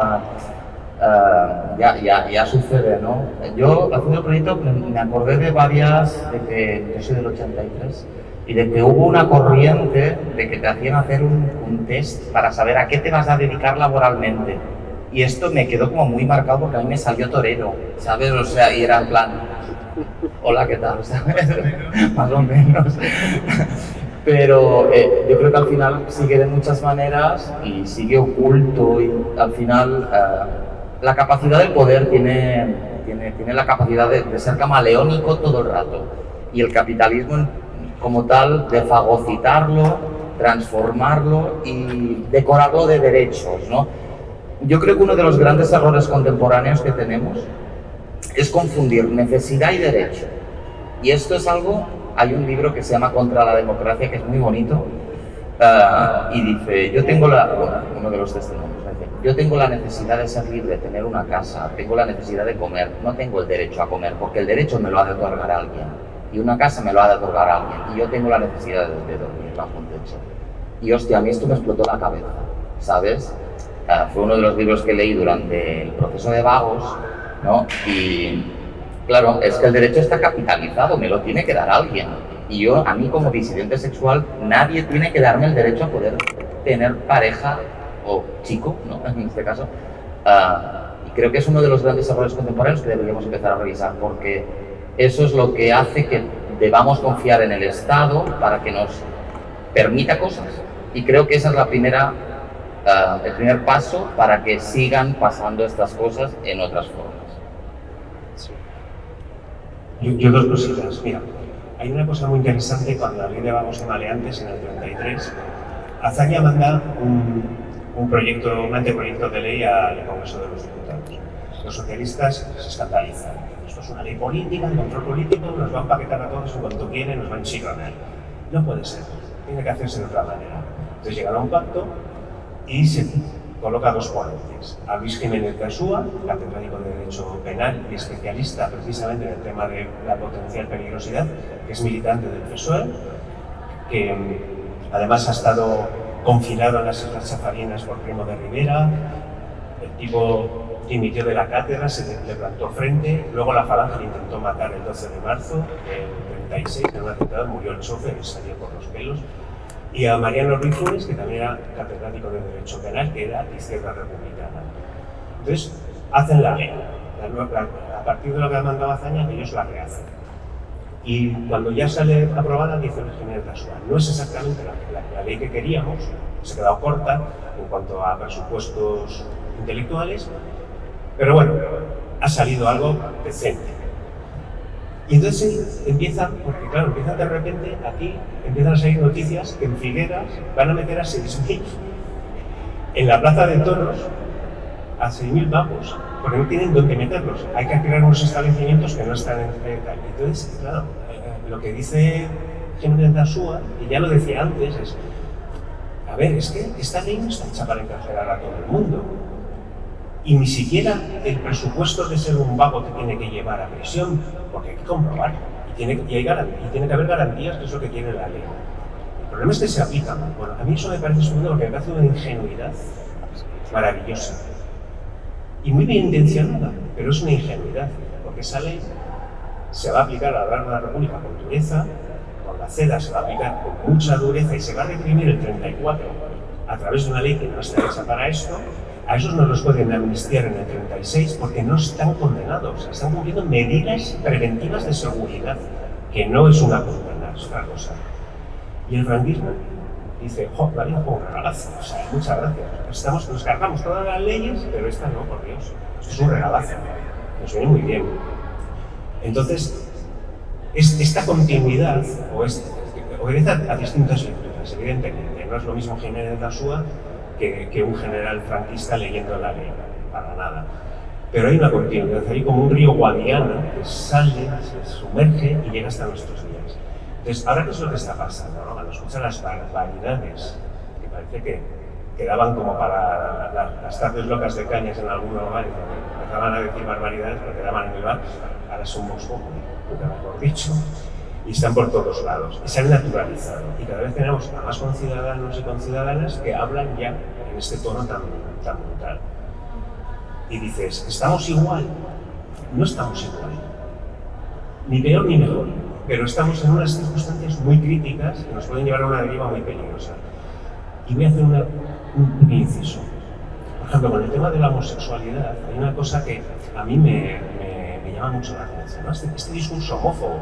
Ya sucede, ¿no? Yo, haciendo el proyecto, me acordé de varias, de que yo soy del 83, y de que hubo una corriente de que te hacían hacer un test para saber a qué te vas a dedicar laboralmente. Y esto me quedó como muy marcado porque a mí me salió torero, ¿sabes? O sea, y era en plan, hola, ¿qué tal? ¿Sabes? Más o menos. Pero yo creo que al final sigue de muchas maneras y sigue oculto y al final la capacidad del poder tiene la capacidad de ser camaleónico todo el rato. Y el capitalismo como tal, de fagocitarlo, transformarlo y decorarlo de derechos, ¿no? Yo creo que uno de los grandes errores contemporáneos que tenemos es confundir necesidad y derecho. Y esto es algo, hay un libro que se llama Contra la democracia, que es muy bonito, y dice, uno de los testimonios, dice, yo tengo la necesidad de ser libre, de tener una casa, tengo la necesidad de comer, no tengo el derecho a comer, porque el derecho me lo ha de otorgar alguien. Y una casa me lo ha de otorgar alguien, y yo tengo la necesidad de dormir bajo un techo. Y hostia, a mí esto me explotó la cabeza, ¿sabes? Fue uno de los libros que leí durante el proceso de Vagos, ¿no? Y claro, es que el derecho está capitalizado, me lo tiene que dar alguien. Y yo, a mí como disidente sexual, nadie tiene que darme el derecho a poder tener pareja, o chico, ¿no? En este caso. Y creo que es uno de los grandes errores contemporáneos que deberíamos empezar a revisar, porque eso es lo que hace que debamos confiar en el Estado para que nos permita cosas. Y creo que esa es el primer paso para que sigan pasando estas cosas en otras formas. Sí. Yo dos cositas. Mira, hay una cosa muy interesante cuando la ley de vagos y maleantes en el 33, Azaña manda un anteproyecto de ley al Congreso de los Diputados. Los socialistas se escandalizan. Esto es una ley política, de control político, nos va a empaquetar a todos en cuanto quieren, nos va a enchironar. No puede ser, tiene que hacerse de otra manera. Entonces llegan a un pacto y se coloca dos ponentes. A Luis Jiménez Gasúa, catedrático de Derecho Penal y especialista precisamente en el tema de la potencial peligrosidad, que es militante del PSOE, que además ha estado confinado en las Islas Chafarinas por Primo de Rivera. El tipo dimitió de la cátedra, se le plantó frente, luego la Falange le intentó matar el 12 de marzo del 36, en un atentado murió el chofer y salió por los pelos. y a Mariano Ruiz Funes, que también era catedrático de Derecho Penal, que era de izquierda republicana. Entonces, hacen la ley. A partir de lo que ha mandado Azaña, ellos la rehacen. Y cuando ya sale aprobada, dice Luis Jiménez Dasúa, no es exactamente la ley que queríamos, se ha quedado corta en cuanto a presupuestos intelectuales, pero bueno, ha salido algo decente. Y entonces empiezan, porque claro, empiezan de repente, aquí empiezan a salir noticias que en Figueras van a meter a 6.000 en la plaza de toros, a 6.000 vagos, porque no tienen dónde meterlos. Hay que crear unos establecimientos que no están en tal. Entonces, claro, lo que dice Jiménez Dasúa, y ya lo decía antes, es, a ver, es que esta ley no está hecha para encarcelar a todo el mundo. Y ni siquiera el presupuesto de ser un vago te tiene que llevar a prisión, porque hay que comprobar. Y tiene que haber garantías, que es lo que quiere la ley. El problema es que se aplica mal. Bueno, a mí eso me parece estupendo porque me parece una ingenuidad maravillosa. Y muy bien intencionada, pero es una ingenuidad, porque esa ley se va a aplicar a lo largo de la República con dureza, con la CEDA se va a aplicar con mucha dureza y se va a reprimir el 34 a través de una ley que no está hecha para esto. A esos no los pueden amnistiar en el 36 porque no están condenados, están cumpliendo medidas preventivas de seguridad, que no es una condena, es otra cosa. Y el franquismo dice, la vida fue un regalazo, o sea, muchas gracias. Nos cargamos todas las leyes, pero esta no, por Dios, esto es un regalazo, nos viene muy bien. Entonces, esta continuidad obedece a distintas lecturas, evidentemente, no es lo mismo Jiménez Dasúa que un general franquista leyendo la ley, para nada. Pero hay una continuidad, hay como un río Guadiana que sale, se sumerge y llega hasta nuestros días. Entonces, ¿ahora qué es lo que está pasando? ¿No? Cuando escuchan las barbaridades, que parece que daban como para las tardes locas de Cañas en algún lugar, y empezaban a decir barbaridades porque daban en el bar, ahora son Vox Populi, nunca mejor dicho, y están por todos lados, y se han naturalizado. Y cada vez tenemos a más conciudadanos y conciudadanas que hablan ya en este tono tan brutal. Y dices, ¿estamos igual? No estamos igual. Ni peor ni mejor. Pero estamos en unas circunstancias muy críticas que nos pueden llevar a una deriva muy peligrosa. Y voy a hacer un inciso. Por ejemplo, con el tema de la homosexualidad, hay una cosa que a mí me llama mucho la atención, ¿no? Este discurso homófobo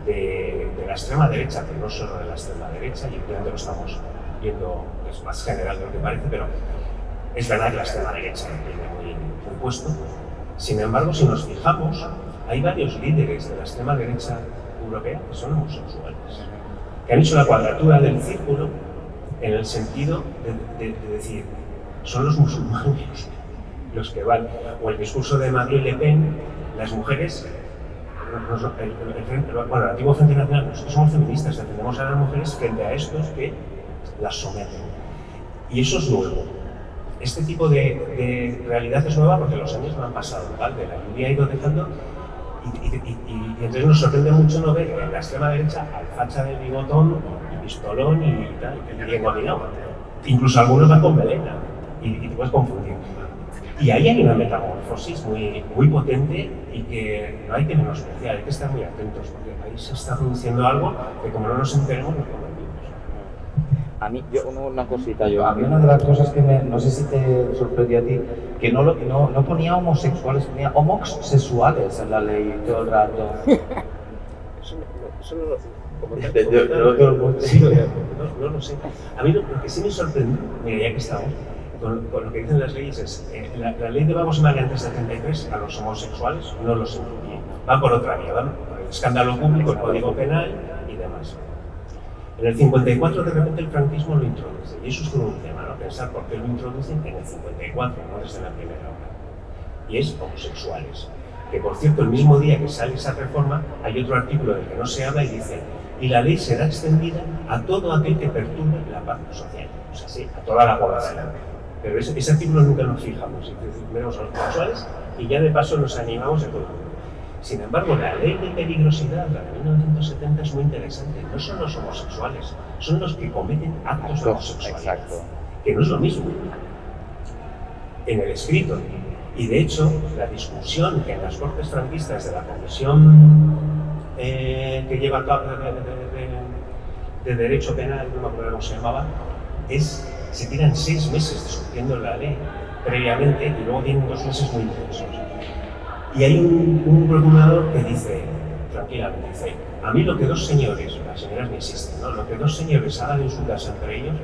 de la extrema derecha, que no solo de la extrema derecha, y obviamente lo estamos viendo, es más general de lo que parece, pero es verdad que la extrema derecha lo tiene muy puesto. Sin embargo, si nos fijamos, hay varios líderes de la extrema derecha europea que son homosexuales, que han hecho la cuadratura del círculo en el sentido de decir, son los musulmanes los que van. O el discurso de Marine Le Pen, las mujeres, el antiguo Frente Nacional, nosotros somos feministas, defendemos a las mujeres frente a estos que las someten. Y eso es nuevo. Este tipo de realidad es nueva porque los años no han pasado, ¿vale? La lluvia ha ido dejando y entonces nos sorprende mucho no ver en la extrema derecha al facha del bigotón y pistolón y tal, y engominado. Incluso algunos van con melena y te puedes confundir. Y ahí hay una metamorfosis muy potente y que no hay que menospreciar, hay que estar muy atentos porque ahí se está produciendo algo que como no nos enteremos nos convertimos. A mí, una cosita, a mí una de las cosas que no sé si te sorprendió a ti, que no ponía homosexuales, ponía homosexuales en la ley todo el rato. Eso no lo sé. A mí lo que sí me sorprendió, mira, ya que estamos, con lo que dicen las leyes es, la ley de vagos maleantes del 33 a los homosexuales no los incluye. Van por otra vía, van por el escándalo público, el código penal y demás. En el 54 de repente el franquismo lo introduce, y eso es todo un tema, ¿no? Pensar por qué lo introducen en el 54, no desde la primera hora. Y es homosexuales. Que por cierto, el mismo día que sale esa reforma, hay otro artículo del que no se habla y dice, y la ley será extendida a todo aquel que perturbe la paz social. O sea, sí, a toda la población. Pero ese artículo nunca nos fijamos, es decir, vemos a los homosexuales y ya de paso nos animamos a todo el mundo. Sin embargo, la ley de peligrosidad, la de 1970, es muy interesante. No son los homosexuales, son los que cometen actos homosexuales. Exacto. Que no es lo mismo. En el escrito. Y de hecho, la discusión que en las Cortes franquistas de la comisión que lleva a cabo de Derecho Penal, no me acuerdo cómo se llamaba, se tiran 6 meses discutiendo la ley previamente y luego tienen 2 meses muy intensos. Y hay un procurador que dice, tranquilamente, dice, a mí lo que 2 señores, las señoras no existen, ¿no? Lo que 2 señores hagan en su casa entre ellos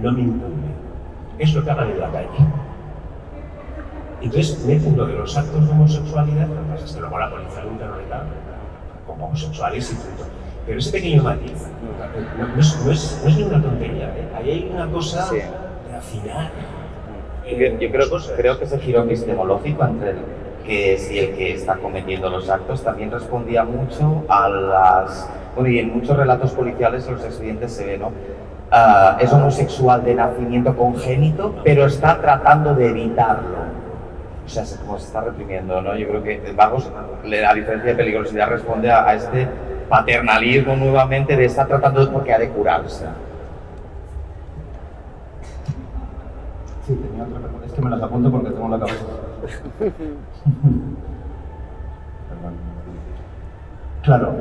no me incumbe, es lo que hagan en la calle. Entonces meten lo de los actos de homosexualidad, lo que pasa es que luego la policía nunca lo da como homosexuales y punto. Pero ese pequeño matiz no es ninguna tontería, ¿eh? Ahí hay una cosa de afinar. Yo creo que ese giro epistemológico entre el que es y el que está cometiendo los actos también respondía mucho a las... Bueno, y en muchos relatos policiales en los expedientes se ve, ¿no? Es homosexual de nacimiento congénito, pero está tratando de evitarlo. O sea, como se está reprimiendo, ¿no? Yo creo que Vagos, a diferencia de Peligrosidad, responde a este paternalismo nuevamente de estar tratando porque ha de curarse. Sí, tenía otra pregunta. Es que me las apunto porque tengo la cabeza. Claro,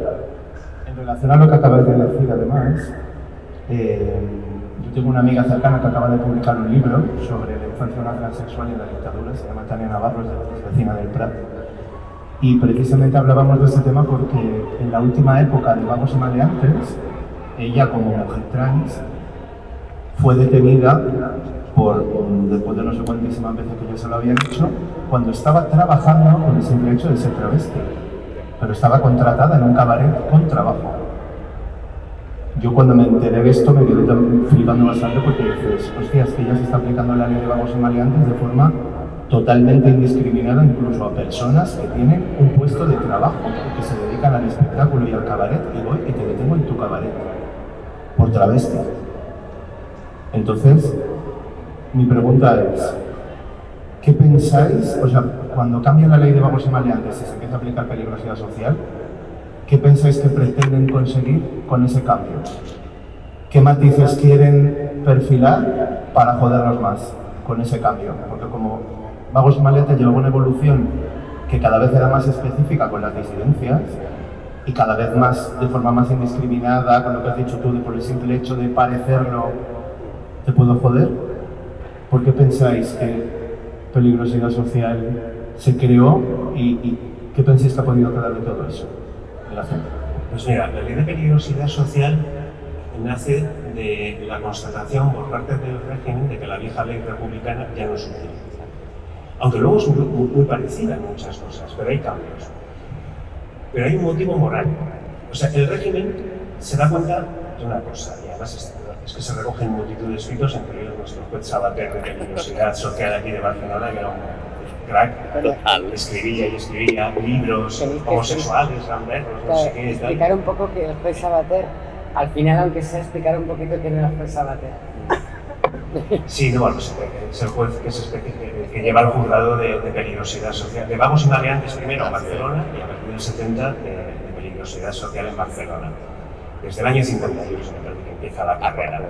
en relación a lo que acabas de decir, además, yo tengo una amiga cercana que acaba de publicar un libro sobre la infancia de una transexual y la dictadura, se llama Tania Navarro, es vecina del Prat. Y precisamente hablábamos de ese tema porque en la última época de Vagos y Maleantes, ella como mujer trans fue detenida después de no sé cuántísimas veces que ya se lo habían hecho, cuando estaba trabajando con el simple hecho de ser travesti. Pero estaba contratada en un cabaret con trabajo. Yo cuando me enteré de esto me quedé flipando bastante porque dices, hostias, que ya se está aplicando la ley de Vagos y Maleantes de forma totalmente indiscriminada incluso a personas que tienen un puesto de trabajo, que se dedican al espectáculo y al cabaret, y voy y te detengo en tu cabaret por travesti. Entonces, mi pregunta es, ¿qué pensáis? O sea, cuando cambia la ley de Vagos y Maleantes y se empieza a aplicar peligrosidad social, ¿qué pensáis que pretenden conseguir con ese cambio? ¿Qué matices quieren perfilar para jodernos más con ese cambio? Porque como Vagos y Maleantes lleva una evolución que cada vez era más específica con las disidencias y cada vez más de forma más indiscriminada, con lo que has dicho tú, de por el simple hecho de parecerlo te puedo joder. ¿Por qué pensáis que peligrosidad social se creó y qué pensáis que ha podido quedar de todo eso en la gente? Pues mira, la ley de peligrosidad social nace de la constatación por parte del régimen de que la vieja ley republicana ya no es útil. Aunque luego es muy parecida en muchas cosas, pero hay cambios. Pero hay un motivo moral. O sea, el régimen se da cuenta de una cosa, y además es que se recogen multitud de escritos, entre ellos nuestro juez Sabater de peligrosidad social aquí de Barcelona, que era un crack, escribía y escribía libros homosexuales, gamberros, no sé qué. Explicar un poco que el juez Sabater, al final, aunque sea explicar un poquito quién era el juez Sabater. Sí, no, bueno, es el juez que lleva el juzgado de peligrosidad social. De Vagos y Maleantes primero en Barcelona y a partir del 70 de peligrosidad social en Barcelona. Desde el año 58 que empieza la carrera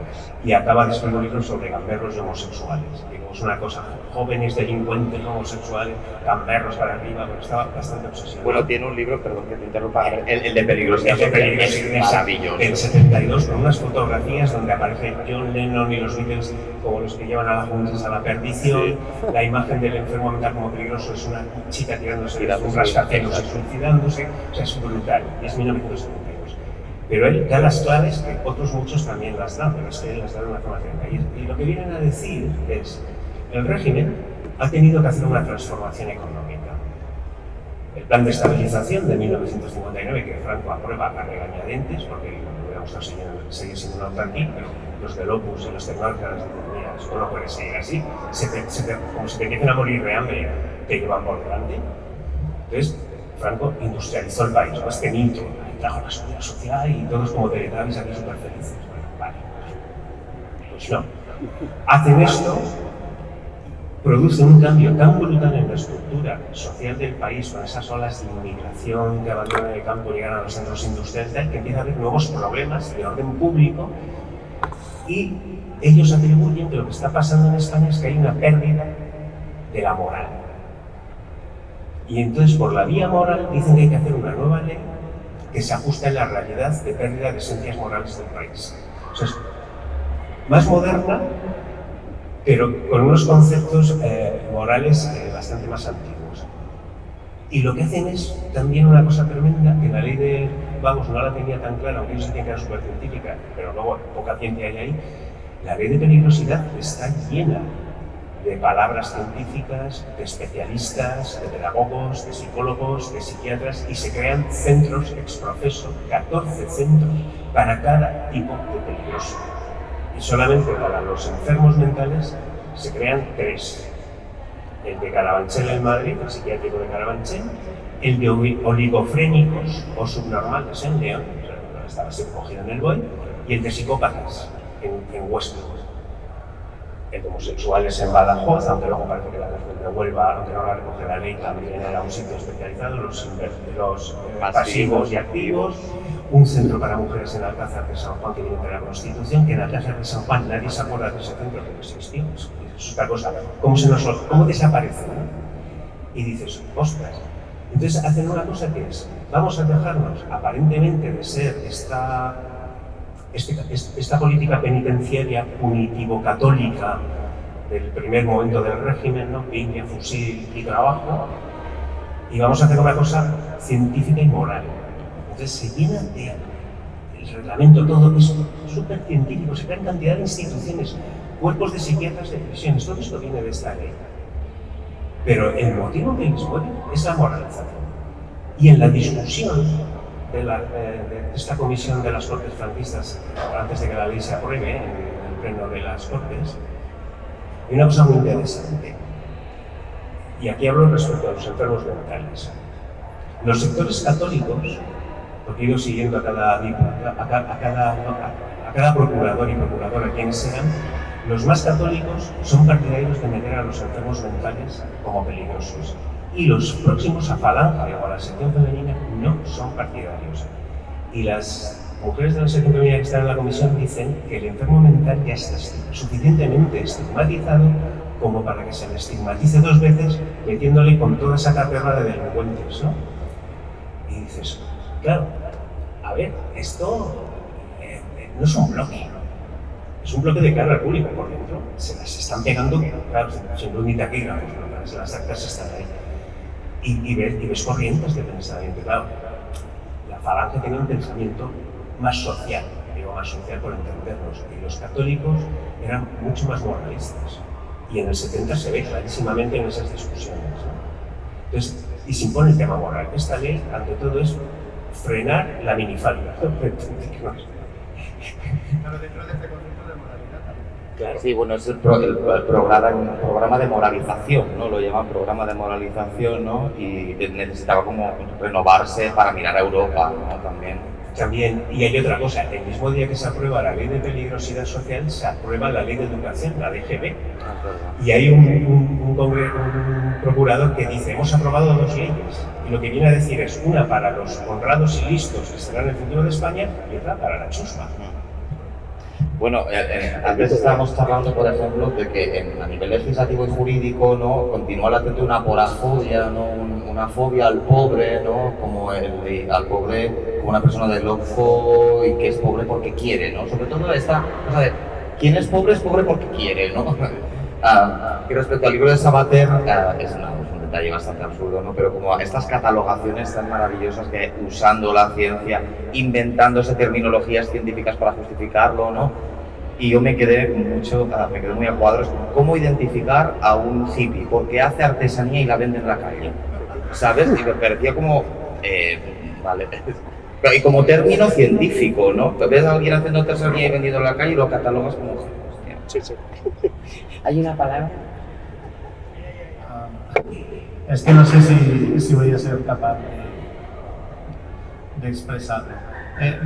y acaba de escribir un libro sobre gamberros y homosexuales. Digo, es una cosa, jóvenes delincuentes homosexuales, gamberros para arriba, pero estaba bastante obsesionado. Bueno, tiene un libro, perdón que te interrumpa, el de peligrosidad social, es maravilloso. En 72, con unas fotografías donde aparece John Lennon y los Beatles como los que llevan a las juntas a la perdición. Sí. La imagen del enfermo mental como peligroso es una chica tirándose de un rascacielos y suicidándose. O sea, es brutal. Y es 1972. Pero él da las claves que otros muchos también las dan, pero es que él las da de una forma diferente. Y lo que vienen a decir es, el régimen ha tenido que hacer una transformación económica. El plan de estabilización de 1959, que Franco aprueba a regañadientes, porque lo hubiéramos seguir siendo un autarquía, pero los del Opus y los tecnócratas dicen, mira, esto no puede seguir así, como si te empiecen a morir de hambre, te llevan por delante. Entonces, Franco industrializó el país, más que mito, trajo la seguridad social y todos como teletubbies aquí súper felices. Bueno, vale. Pues no. Hacen esto, producen un cambio tan brutal en la estructura social del país, con esas olas de inmigración que abandonan el campo y llegan a los centros industriales, que empieza a haber nuevos problemas de orden público y ellos atribuyen que lo que está pasando en España es que hay una pérdida de la moral. Y entonces, por la vía moral, dicen que hay que hacer una nueva ley que se ajusta en la realidad de pérdida de esencias morales del país. O sea, es más moderna, pero con unos conceptos morales bastante más antiguos. Y lo que hacen es también una cosa tremenda, que la ley de vagos no la tenía tan clara, aunque ellos decían que era súper científica, pero luego poca ciencia hay ahí. La ley de peligrosidad está llena de palabras científicas, de especialistas, de pedagogos, de psicólogos, de psiquiatras, y se crean centros ex professo, 14 centros para cada tipo de peligroso. Y solamente para los enfermos mentales se crean 3. El de Carabanchel en Madrid, el psiquiátrico de Carabanchel, el de oligofrénicos o subnormales en León, estaba así recogido en el BOE, y el de psicópatas en Huesca. El de homosexuales en Badajoz, aunque luego parece que la región de Huelva, aunque no la recoge la ley, también era un sitio especializado, los pasivos y activos. Un centro para mujeres en Alcázar de San Juan, que viene de la Constitución, que en Alcázar de San Juan nadie se acuerda de ese centro que no existió. Es otra cosa. ¿Cómo desaparece? ¿No? Y dices, ostras. Entonces hacen una cosa que es, vamos a dejarnos aparentemente de ser esta política penitenciaria punitivo-católica del primer momento del régimen, ¿no? Piña, fusil y trabajo, y vamos a hacer una cosa científica y moral. Entonces se llena el reglamento, todo es súper científico, se crean cantidad de instituciones, cuerpos de psiquiatras de prisiones, todo esto viene de esta ley. Pero el motivo que les mueve es la moralización. Y en la discusión de esta comisión de las Cortes franquistas, antes de que la ley se apruebe en el pleno de las Cortes, hay una cosa muy interesante. Y aquí hablo respecto a los enfermos mentales. Los sectores católicos, porque he ido siguiendo a cada procurador y procuradora quienes sean, los más católicos son partidarios de meter a los enfermos mentales como peligrosos. Y los próximos a Falange o a la sección femenina no son partidarios. Y las mujeres de la sección femenina que están en la comisión dicen que el enfermo mental ya está suficientemente estigmatizado como para que se le estigmatice 2 veces metiéndole con toda esa caterva de delincuentes, ¿no? Y dices, claro, a ver, esto no es un bloque. Es un bloque de cara pública por dentro. Se las están pegando, claro, sin luz ni taquígrafos, ¿no? Las actas están ahí. Y ves corrientes de pensamiento. Claro, la Falange tiene un pensamiento más social, digo más social por entendernos, y los católicos eran mucho más moralistas. Y en el 70 se ve clarísimamente en esas discusiones, ¿no? Entonces, y se impone el tema moral. Esta ley, ante todo, es frenar la minifalda. Claro, dentro de este concepto de moralidad también. Claro. Sí, bueno, es el programa de moralización, ¿no? Lo llaman programa de moralización, ¿no? Y necesitaba como renovarse para mirar a Europa, ¿no? También, y hay otra cosa, el mismo día que se aprueba la ley de peligrosidad social, se aprueba la ley de educación, la DGB. Y hay un procurador que dice, hemos aprobado 2 leyes. Y lo que viene a decir es una para los honrados y listos que serán el futuro de España y otra para la chusma. Bueno, antes estábamos hablando, por ejemplo, de que a nivel legislativo y jurídico, ¿no? Continúa latente una porafobia, ¿no? Una fobia al pobre, ¿no? Como al pobre como una persona de loco y que es pobre porque quiere, ¿no? Sobre todo esta cosa de quien es pobre porque quiere, ¿no? Y respecto al libro de Sabater, es un detalle bastante absurdo, ¿no? Pero como estas catalogaciones tan maravillosas que usando la ciencia, inventándose terminologías científicas para justificarlo, ¿no? Y yo me quedé muy a cuadros con cómo identificar a un hippie, porque hace artesanía y la vende en la calle, ¿sabes? Y me parecía como, vale, y como término científico, ¿no? Ves a alguien haciendo artesanía y vendiendo en la calle y lo catalogas como, hostia. Sí, sí. ¿Hay una palabra? Es que no sé si voy a ser capaz de expresarlo.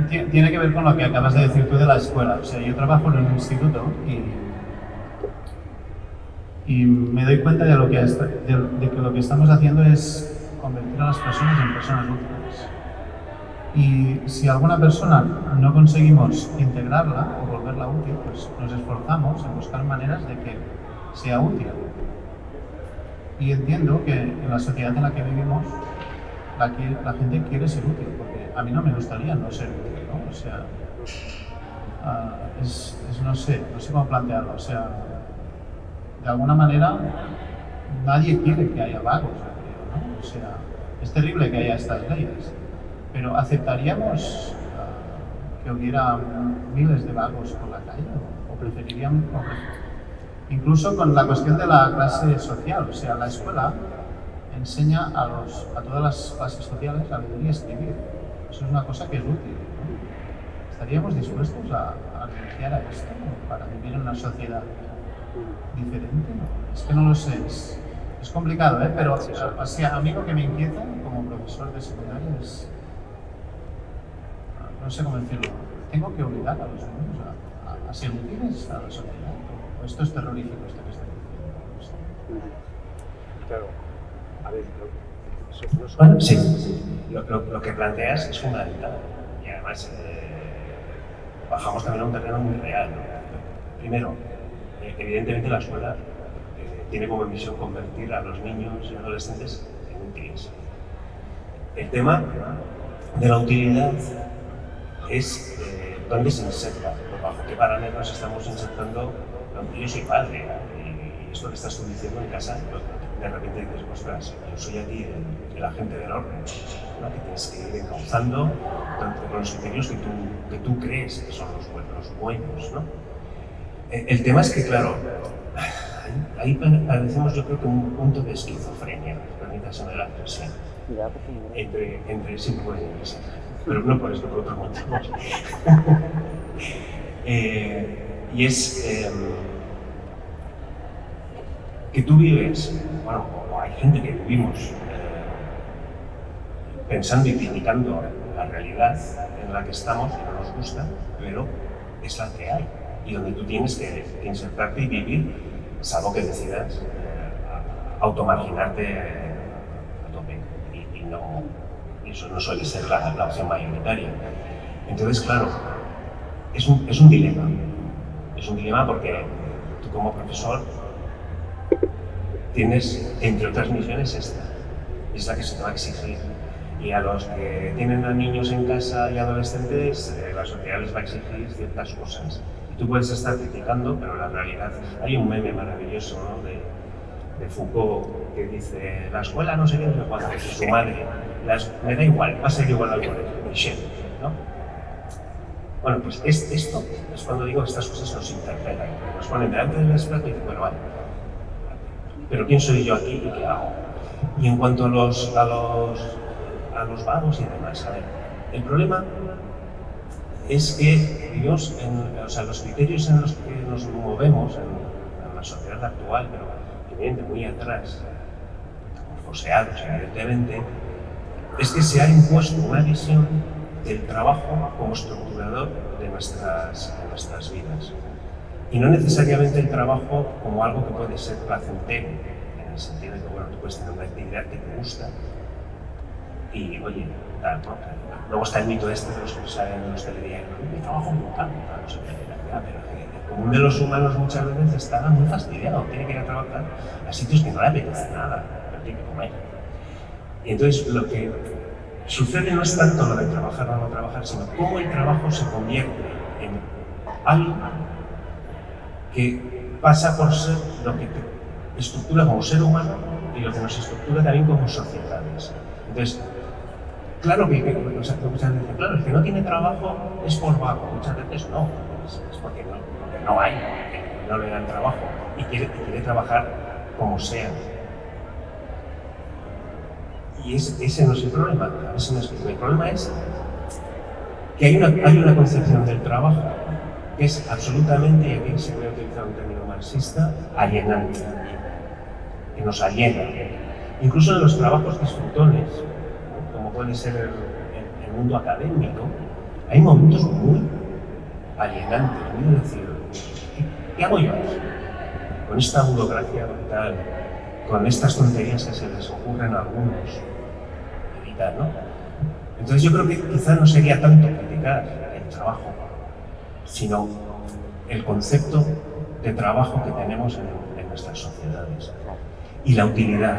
Tiene que ver con lo que acabas de decir tú de la escuela. O sea, yo trabajo en un instituto y me doy cuenta de que lo que estamos haciendo es convertir a las personas en personas útiles. Y si alguna persona no conseguimos integrarla o volverla útil, pues nos esforzamos en buscar maneras de que sea útil. Y entiendo que en la sociedad en la que vivimos, la gente quiere ser útil, porque a mí no me gustaría no ser útil, ¿no? O sea, no sé cómo plantearlo. O sea, de alguna manera nadie quiere que haya vagos, yo creo, ¿no? O sea, es terrible que haya estas leyes, pero ¿aceptaríamos que hubiera miles de vagos por la calle? ¿O preferiríamos? Incluso con la cuestión de la clase social, o sea, la escuela enseña a todas las clases sociales a leer y escribir. Eso es una cosa que es útil, ¿no? ¿Estaríamos dispuestos a renunciar a esto para vivir en una sociedad diferente? ¿No? Es que no lo sé, es complicado, pero o sea, a mí lo que me inquieta como profesor de secundaria es, no sé cómo decirlo, tengo que obligar a los niños a ser útiles a la sociedad. O esto es terrorífico, esto que estoy diciendo. Claro. A ver, bueno, sí, lo que planteas es fundamental y además bajamos también a un terreno muy real, ¿no? Primero, evidentemente la escuela tiene como misión convertir a los niños y adolescentes en útiles. El tema de la utilidad es dónde se inserta, bajo qué parámetros estamos insertando. Yo soy padre y esto que estás tú diciendo en casa, de repente dices, ostras, yo soy aquí el agente del orden, ¿no? Que tienes que ir encauzando con los criterios que tú crees que son los buenos, ¿no? El tema es que, claro, ahí padecemos yo creo que un punto de esquizofrenia, permítaseme la expresión, entre sí, bueno, pero no por esto, por otros motivos. Y es que tú vives, bueno, o hay gente que vivimos pensando y criticando la realidad en la que estamos, que no nos gusta, pero es la que hay, y donde tú tienes que insertarte y vivir, salvo que decidas automarginarte a tope, y eso no suele ser la opción mayoritaria. Entonces, claro, es un dilema. Es un dilema porque tú como profesor tienes, entre otras misiones, esta. Es la que se te va a exigir. Y a los que tienen a niños en casa y adolescentes, la sociedad les va a exigir ciertas cosas. Y tú puedes estar criticando, pero la realidad... Hay un meme maravilloso, ¿no? de Foucault que dice: la escuela no sé qué, no sé que su madre. Me da igual, va a ser igual al colegio, Michelle, ¿no? Bueno, pues esto es cuando digo que estas cosas nos interpelan, nos ponen delante del espejo y dicen, bueno, vale, pero ¿quién soy yo aquí y qué hago? Y en cuanto a los vagos y demás, a ver, el problema es que vivimos los criterios en los que nos movemos en la sociedad actual, pero evidentemente muy atrás, forceados evidentemente, es que se ha impuesto una visión del trabajo como estructurador de nuestras vidas. Y no necesariamente el trabajo como algo que puede ser placentero, en el sentido de que, bueno, tú puedes tener una actividad que te gusta y, oye, tal, ¿no? Luego está el mito de los que salen en los telediarios, mi trabajo me encanta, no sé qué, pero el común de los humanos muchas veces está muy fastidiado, tiene que ir a trabajar a sitios que no le apetece nada, pero tiene que comer. Y entonces lo que sucede no es tanto lo de trabajar o no trabajar, sino cómo el trabajo se convierte en algo que pasa por ser lo que te estructura como ser humano y lo que nos estructura también como sociedades. Entonces, claro muchas veces, claro, el que no tiene trabajo es por vago, muchas veces no, es porque no hay, porque no le dan trabajo y quiere trabajar como sea. Y ese no es el problema, a ver si me explico. El problema es que hay una concepción del trabajo que es absolutamente, y aquí se puede utilizar un término marxista, alienante, que nos aliena. Incluso en los trabajos disfrutones, como puede ser el mundo académico, hay momentos muy alienantes, muy de decir, ¿qué hago yo con esta burocracia brutal, con estas tonterías que se les ocurren a algunos y tal, ¿no? Entonces yo creo que quizás no sería tanto criticar el trabajo, sino el concepto de trabajo que tenemos en nuestras sociedades y la utilidad.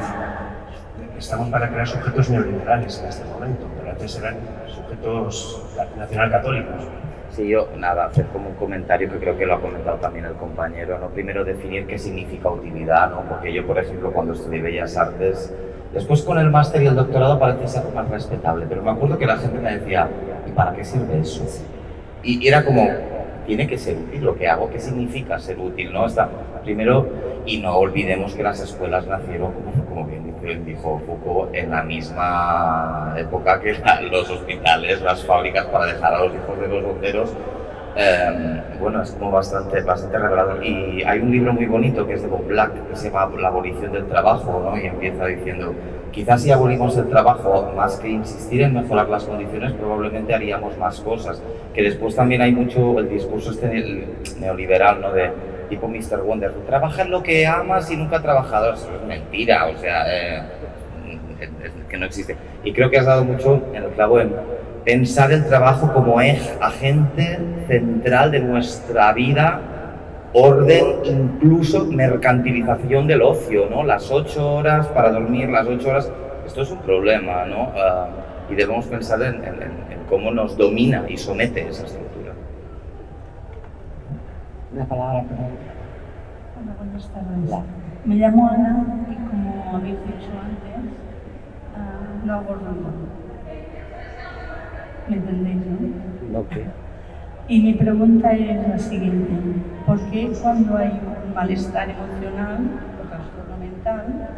Estamos para crear sujetos neoliberales en este momento, pero antes eran sujetos nacionalcatólicos, Sí, yo, nada, hacer como un comentario que creo que lo ha comentado también el compañero, ¿no? Primero definir qué significa utilidad, ¿no? Porque yo, por ejemplo, cuando estudié Bellas Artes, después con el máster y el doctorado parece ser más respetable, pero me acuerdo que la gente me decía, ¿y para qué sirve eso? Y era como, tiene que ser útil lo que hago, ¿qué significa ser útil, no? Primero, y no olvidemos que las escuelas nacieron, como bien dijo Foucault, en la misma época que los hospitales, las fábricas para dejar a los hijos de los bomberos. Bueno, es como bastante revelador. Y hay un libro muy bonito que es de Bob Black, que se llama La abolición del trabajo, ¿no? Y empieza diciendo, quizás si abolimos el trabajo, más que insistir en mejorar las condiciones, probablemente haríamos más cosas. Que después también hay mucho el discurso neoliberal, ¿no? De tipo Mr. Wonderful, trabaja en lo que amas y nunca ha trabajado. Eso es mentira, o sea, que no existe. Y creo que has dado mucho en el clavo en pensar el trabajo como agente central de nuestra vida, orden, incluso mercantilización del ocio, ¿no? Las 8 horas para dormir, las 8 horas, esto es un problema, ¿no? Y debemos pensar en cómo nos domina y somete esa estructura. Una palabra, por favor. Hola, buenas tardes. Me llamo Ana y como habéis dicho antes, no hago ruido. ¿Me entendéis, no? Ok. Y mi pregunta es la siguiente. ¿Por qué cuando hay un malestar emocional o trastorno mental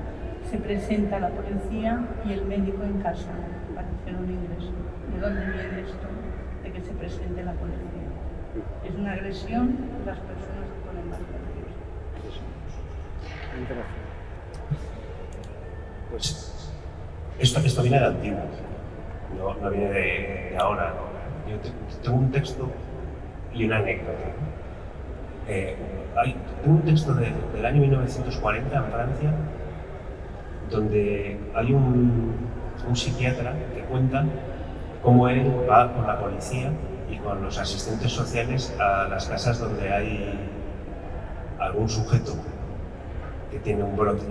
se presenta a la policía y el médico en casa para hacer un ingreso? ¿De dónde viene esto de que se presente la policía? Es una agresión, las personas se ponen más nerviosas. Pues esto viene de antiguo, no viene de ahora. Yo tengo un texto y una anécdota. Tengo un texto del año 1940 en Francia, donde hay un psiquiatra que cuenta cómo él va con la policía y con los asistentes sociales a las casas donde hay algún sujeto que tiene un brote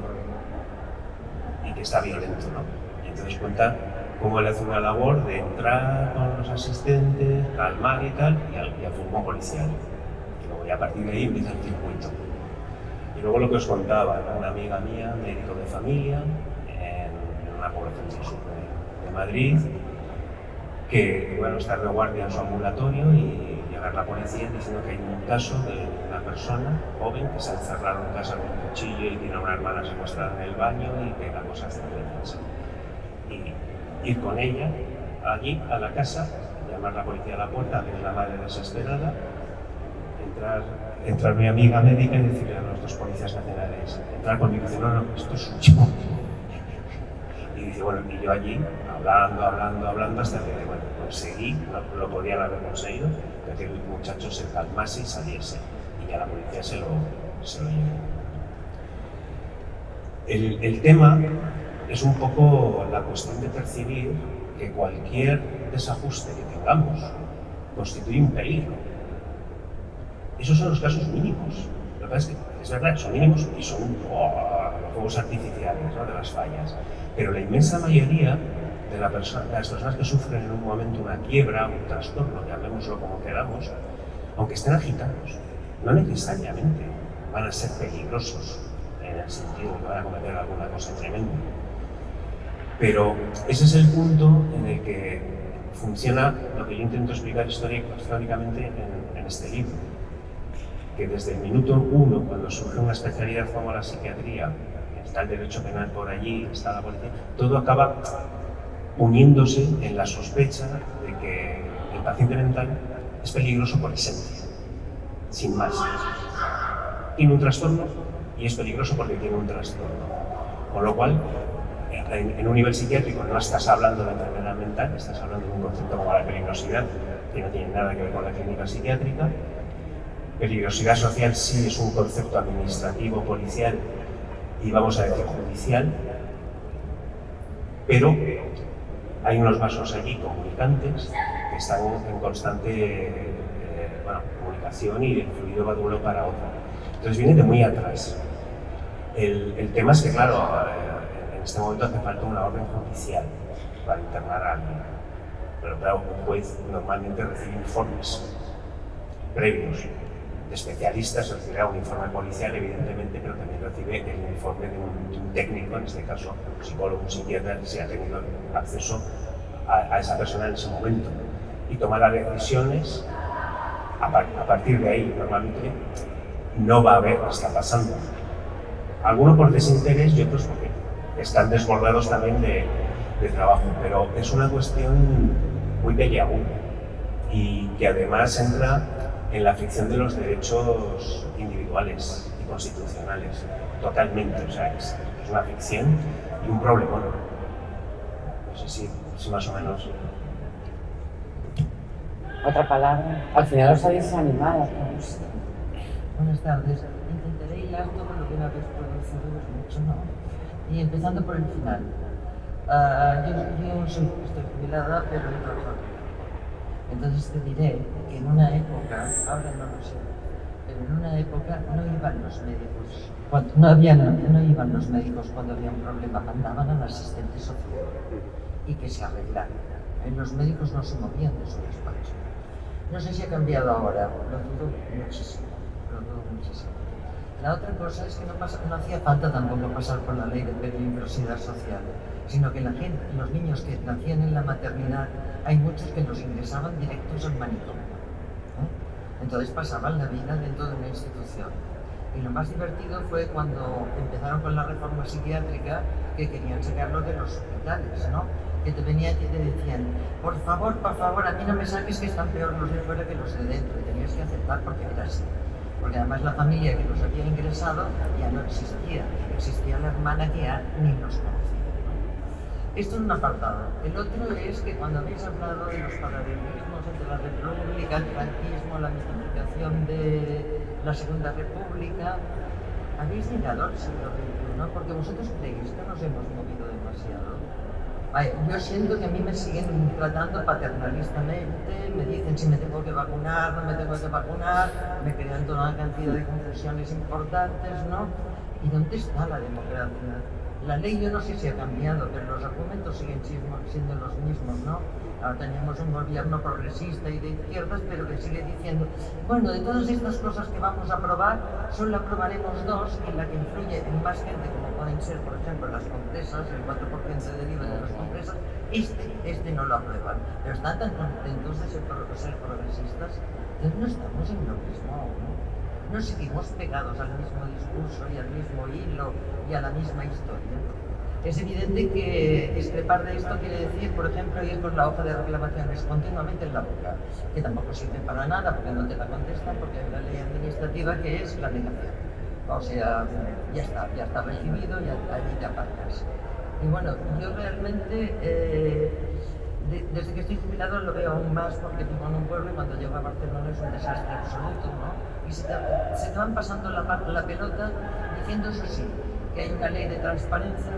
y que está violento, ¿no? Y entonces cuenta cómo él hace una labor de entrar con los asistentes, calmar y tal, y al furgón policial. Y luego ya a partir de ahí empieza el circuito. Y luego lo que os contaba, ¿no? Una amiga mía, médico de familia, en una población del sur de Madrid, que bueno, está de guardia en su ambulatorio y llegar la policía diciendo que hay un caso de una persona joven que se ha encerrado en casa con un cuchillo y tiene a una hermana secuestrada en el baño y que la cosa está tensa. Y ir con ella allí a la casa, llamar a la policía a la puerta, abrir la madre desesperada, entrar mi amiga médica y decirle a los dos policías nacionales, entrar conmigo y decir, no, esto es un chico. Y dice, bueno, y yo allí, hablando, hasta que, bueno, conseguí, no lo podían haber conseguido, que el muchacho se calmase y saliese, y ya la policía se lo llevó. El tema es un poco la cuestión de percibir que cualquier desajuste que tengamos constituye un peligro. Esos son los casos mínimos. Lo que pasa es que, es verdad, son mínimos y son los fuegos artificiales, ¿no? De las fallas. Pero la inmensa mayoría de las personas que sufren en un momento una quiebra, un trastorno, llamémoslo como queramos, aunque estén agitados, no necesariamente van a ser peligrosos en el sentido de que van a cometer alguna cosa tremenda. Pero ese es el punto en el que funciona lo que yo intento explicar históricamente en este libro. Que desde el minuto 1, cuando surge una especialidad como la psiquiatría, está el derecho penal por allí, está la policía, todo acaba uniéndose en la sospecha de que el paciente mental es peligroso por esencia, sin más. Tiene un trastorno y es peligroso porque tiene un trastorno. Con lo cual, en un nivel psiquiátrico no estás hablando de enfermedad mental, estás hablando de un concepto como la peligrosidad, que no tiene nada que ver con la clínica psiquiátrica. Peligrosidad social sí es un concepto administrativo, policial y vamos a decir judicial, pero hay unos vasos allí comunicantes que están en constante comunicación y el fluido va de uno para otro. Entonces viene de muy atrás. El tema es que, claro, en este momento hace falta una orden judicial para internar a alguien. Pero claro, un juez normalmente recibe informes previos de especialistas, recibirá un informe policial evidentemente, pero también recibe el informe de un técnico, en este caso un psicólogo, un psiquiatra, si ha tenido acceso a esa persona en ese momento, y toma las decisiones. A partir de ahí, normalmente no va a ver qué está pasando. Algunos por desinterés y otros porque están desbordados también de trabajo, pero es una cuestión muy peliaguda y que además entra en la fricción de los derechos individuales y constitucionales, totalmente. O sea, es una fricción y un problema. No sé si más o menos. Otra palabra. Al final os habéis animado. Buenas tardes. Intentaré hilar todo lo que me habéis producido mucho, ¿no? Y empezando por el final. Yo estoy jubilada, pero he trabajado. Entonces te diré que en una época, ahora no lo sé, pero en una época no iban los médicos. No iban los médicos cuando había un problema, mandaban al asistente social y que se arreglara. Los médicos no se movían de su despacho. No sé si ha cambiado ahora, lo dudo muchísimo. La otra cosa es que no hacía falta tampoco pasar por la ley de peligrosidad social, sino que los niños que nacían en la maternidad, hay muchos que los ingresaban directos al manicomio. Entonces pasaban la vida dentro de una institución. Y lo más divertido fue cuando empezaron con la reforma psiquiátrica, que querían sacarlo de los hospitales, ¿no? Que te venían y te decían, por favor, a mí no me saques que están peor los de fuera que los de dentro. Y tenías que aceptar porque era así. Porque además la familia que los había ingresado ya no existía. Existía la hermana que ya ni los conocía. Esto es un apartado. El otro es que cuando habéis hablado de los paralelismos entre la República, el franquismo, la mitificación de la Segunda República, habéis llegado al siglo XXI porque vosotros creéis que nos hemos movido demasiado. Yo siento que a mí me siguen tratando paternalistamente, me dicen si me tengo que vacunar, no me tengo que vacunar, me crean toda una cantidad de concesiones importantes, ¿no? ¿Y dónde está la democracia? La ley yo no sé si ha cambiado, pero los argumentos siguen siendo los mismos, ¿no? Ahora tenemos un gobierno progresista y de izquierdas, pero que sigue diciendo, bueno, de todas estas cosas que vamos a aprobar, solo aprobaremos dos, y la que influye en más gente, como pueden ser, por ejemplo, las compresas, el 4% del IVA de las compresas, este no lo aprueban. Pero están tan contentos de ser progresistas, entonces no estamos en lo mismo aún. No seguimos pegados al mismo discurso y al mismo hilo y a la misma historia. Es evidente que discrepar de esto quiere decir, por ejemplo, ir con la hoja de reclamaciones continuamente en la boca, que tampoco sirve para nada porque no te la contestan, porque hay una ley administrativa que es la negación. O sea, ya está recibido y allí te aparcas. Y bueno, yo realmente, desde que estoy jubilado lo veo aún más porque vivo en un pueblo y cuando llego a Barcelona es un desastre absoluto, ¿no? Y se te van pasando la pelota diciendo eso sí, que hay una ley de transparencia,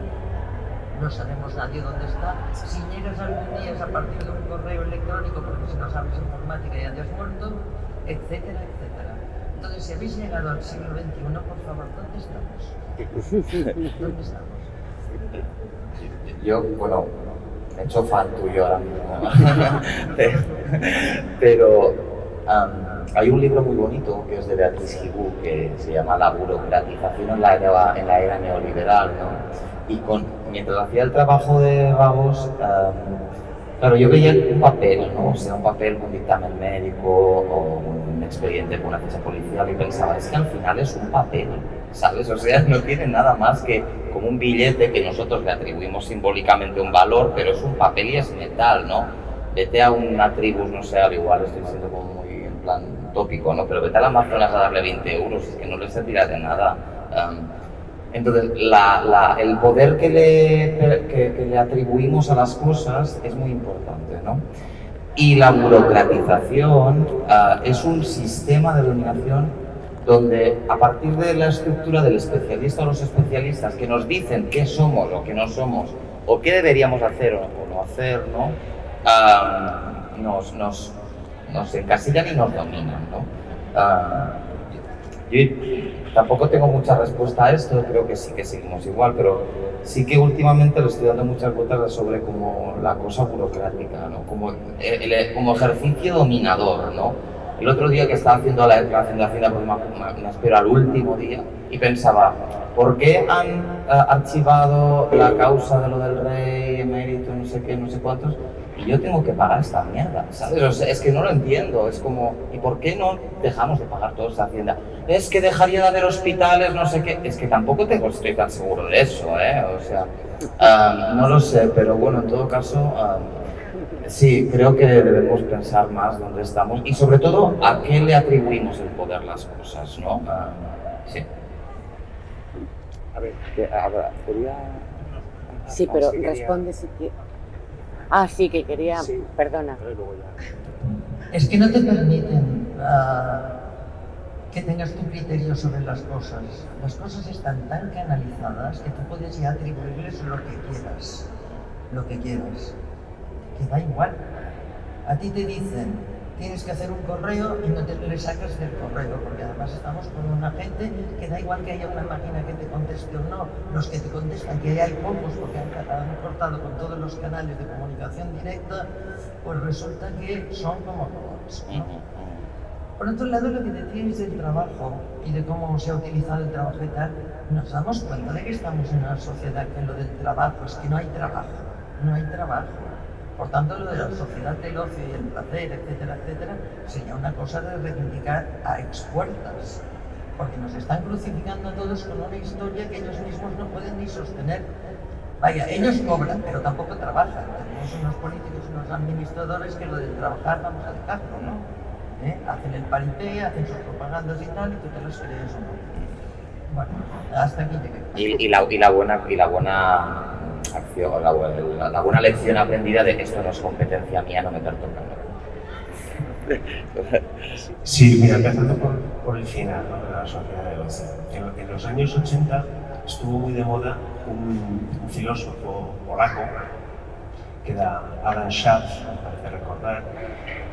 no sabemos nadie dónde está, si llegas algún día es a partir de un correo electrónico porque si no sabes informática ya te has muerto, etcétera, etcétera. Entonces, si habéis llegado al siglo XXI, por favor, ¿dónde estamos? ¿Dónde estamos? Yo, bueno, me he hecho fan tuyo ahora mismo, pero hay un libro muy bonito que es de Beatriz Hibou que se llama La burocratización en la era neoliberal, ¿no? Y mientras hacía el trabajo de vagos, claro, yo veía un papel, ¿no? O sea, un papel con dictamen médico o un expediente con una ficha policial y pensaba, es que al final es un papel, ¿sabes? O sea, no tiene nada más que como un billete que nosotros le atribuimos simbólicamente un valor, pero es un papel y es metal, ¿no? Vete a una tribu, no sé, al igual estoy siendo como muy en plan tópico, ¿no? Pero vete al Amazonas a darle 20 euros, es que no le servirá de nada. Entonces, el poder que le atribuimos a las cosas es muy importante, ¿no? Y la burocratización es un sistema de dominación donde a partir de la estructura del especialista o los especialistas que nos dicen qué somos o qué no somos o qué deberíamos hacer o no hacer, ¿no? Nos encasillan y nos dominan, ¿no? Yo tampoco tengo mucha respuesta a esto, creo que sí que seguimos igual, pero sí que últimamente le estoy dando muchas vueltas sobre como la cosa burocrática, ¿no? Como ejercicio dominador, ¿no? El otro día que estaba haciendo la declaración de Hacienda, porque me espero al último día, y pensaba, ¿por qué han archivado la causa de lo del rey emérito, no sé qué, no sé cuántos? Y yo tengo que pagar esta mierda, ¿sabes? O sea, es que no lo entiendo, es como, ¿y por qué no dejamos de pagar toda esa Hacienda? Es que dejaría de haber hospitales, no sé qué, es que tampoco estoy tan seguro de eso, o sea, no lo sé, pero bueno, en todo caso, sí, creo que debemos pensar más dónde estamos y sobre todo a qué le atribuimos el poder las cosas, ¿no? Sí. A ver, quería... Sí, pero responde si quieres. Ah, sí, que quería... Sí. Perdona. Es que no te permiten que tengas tu criterio sobre las cosas. Las cosas están tan canalizadas que tú puedes ya atribuirles lo que quieras. Lo que quieras. Que da igual. A ti te dicen, tienes que hacer un correo y no te le sacas del correo, porque además estamos con una gente que da igual que haya una máquina que te conteste o no. Los que te contestan, que hay pocos porque han cortado con todos los canales de comunicación directa, pues resulta que son como robots, ¿no? Por otro lado, lo que decíais del trabajo y de cómo se ha utilizado el trabajo y tal, nos damos cuenta de que estamos en una sociedad que lo del trabajo es que no hay trabajo, no hay trabajo. Por tanto, lo de la sociedad del ocio y el placer, etcétera, etcétera, sería una cosa de reivindicar a expuertas, porque nos están crucificando a todos con una historia que ellos mismos no pueden ni sostener. Vaya, ellos cobran, pero tampoco trabajan. Tenemos unos políticos, unos administradores que lo de trabajar vamos a dejarlo, ¿no? Hacen el paripé, hacen sus propagandas y tal, y tú te las crees o no. Bueno, hasta aquí llegué. Y la buena acción, la buena lección aprendida de que esto no es competencia mía, no me pertoca. Sí, mira, empezando por el final, ¿no?, de la sociedad del ocio. En los años 80 estuvo muy de moda un filósofo polaco, que era Adam Schaff, me parece recordar,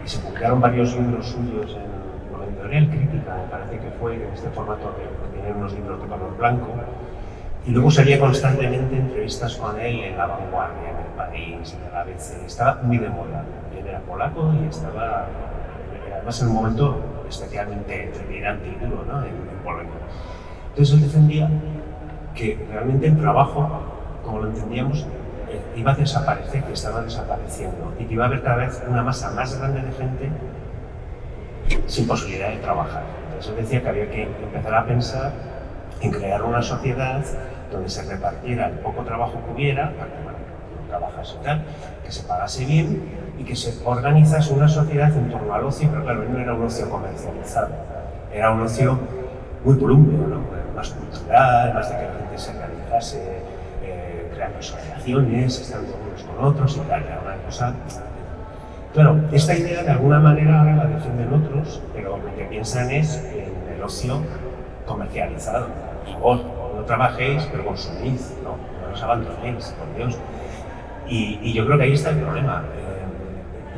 y se publicaron varios libros suyos en Editorial Crítica, me parece que fue, en este formato que tenían unos libros de color blanco, y luego salía constantemente entrevistas con él en La Vanguardia, en El País, en el ABC. Estaba muy de moda. Él era polaco y estaba, además en un momento especialmente trepidante y duro, ¿no?, en Polonia. Entonces él defendía que realmente el trabajo, como lo entendíamos, iba a desaparecer, que estaba desapareciendo y que iba a haber cada vez una masa más grande de gente sin posibilidad de trabajar. Entonces él decía que había que empezar a pensar en crear una sociedad donde se repartiera el poco trabajo que hubiera, para que no trabajase y tal, que se pagase bien y que se organizase una sociedad en torno al ocio, pero claro, no era un ocio comercializado, era un ocio muy plumbeo, ¿no?, más cultural, más de que la gente se realizase, creando asociaciones, estando unos con otros y tal, era una cosa... Claro, esta idea de alguna manera ahora la defienden otros, pero lo que piensan es en el ocio comercializado. Por favor, no trabajéis, pero consumid, no os abandonéis, por Dios. Y yo creo que ahí está el problema.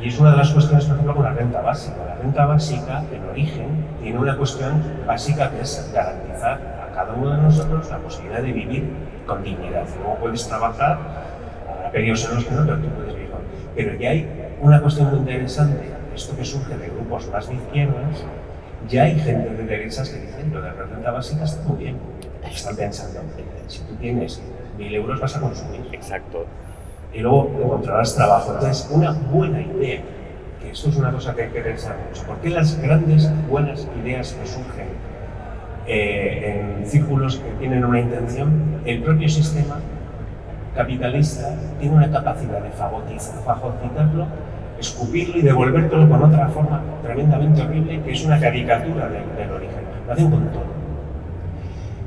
Y es una de las cuestiones, por ejemplo, con la renta básica. La renta básica, en origen, tiene una cuestión básica que es garantizar a cada uno de nosotros la posibilidad de vivir con dignidad. Luego puedes trabajar, habrá periodos en los que no, pero tú puedes vivir con... Pero ya hay una cuestión muy interesante, esto que surge de grupos más de izquierdas. Ya hay gente de derechas que dicen lo de la renta básica está muy bien. Están pensando, si tú tienes 1.000 euros vas a consumir. Exacto. Y luego encontrarás trabajo. Entonces, una buena idea, que esto es una cosa que hay que pensar mucho, porque las grandes buenas ideas que surgen en círculos que tienen una intención, el propio sistema capitalista tiene una capacidad de fagocitarlo, escupirlo y devolvértelo con otra forma tremendamente horrible, que es una caricatura del origen. Lo hacen con todo.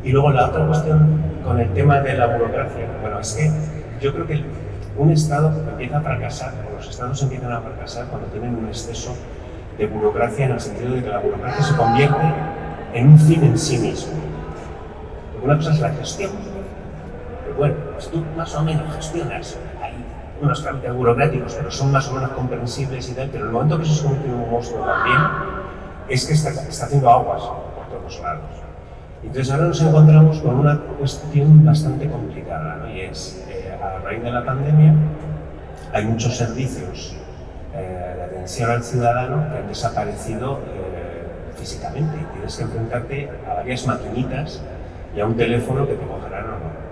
Y luego la otra cuestión con el tema de la burocracia. Bueno, es que yo creo que un Estado empieza a fracasar, o los Estados empiezan a fracasar cuando tienen un exceso de burocracia, en el sentido de que la burocracia se convierte en un fin en sí mismo. Porque una cosa es la gestión, pero bueno, pues tú más o menos gestionas unos trámites burocráticos, pero son más o menos comprensibles y tal, pero en el momento que eso se convierte en un monstruo también, es que está haciendo aguas por todos lados. Entonces ahora nos encontramos con una cuestión bastante complicada, ¿no? Y es, a raíz de la pandemia, hay muchos servicios de atención al ciudadano que han desaparecido físicamente. Tienes que enfrentarte a varias maquinitas y a un teléfono que te cogerán o no.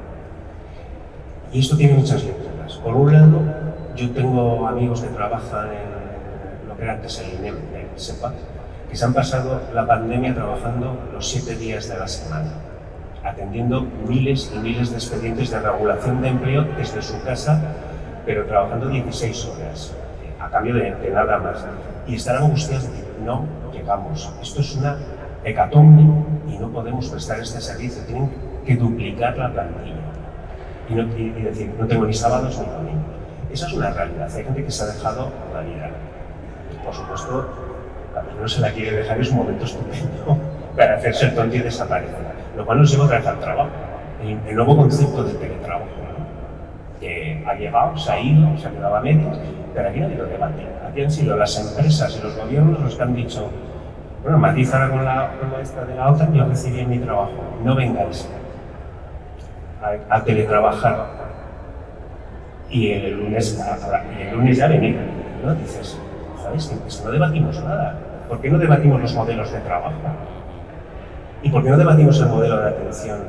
Y esto tiene muchas lecturas. Por un lado, yo tengo amigos que trabajan en lo que era antes el INEM, el SEPA, que se han pasado la pandemia trabajando los 7 días de la semana, atendiendo miles y miles de expedientes de regulación de empleo desde su casa, pero trabajando 16 horas, a cambio de nada más. Y estar angustiados de decir, no llegamos, esto es una hecatombe y no podemos prestar este servicio, tienen que duplicar la plantilla. Y decir, no tengo ni sábados ni domingos. Esa es una realidad, hay gente que se ha dejado la vida. Por supuesto, cuando uno se la quiere dejar es un momento estupendo para hacerse el tonto y desaparecer. Lo cual nos lleva otra vez al trabajo, el nuevo concepto de teletrabajo, ¿no? Que ha llegado, se ha ido, se ha quedado a medias, pero aquí no ha habido debate. Aquí han sido las empresas y los gobiernos los que han dicho, bueno, Madrid ahora con la esta de la OTAN, yo recibí mi trabajo, no vengáis a teletrabajar y el lunes ya venir, ¿no? Dices, ¿sabes? Que no debatimos nada. ¿Por qué no debatimos los modelos de trabajo? ¿Y por qué no debatimos el modelo de atención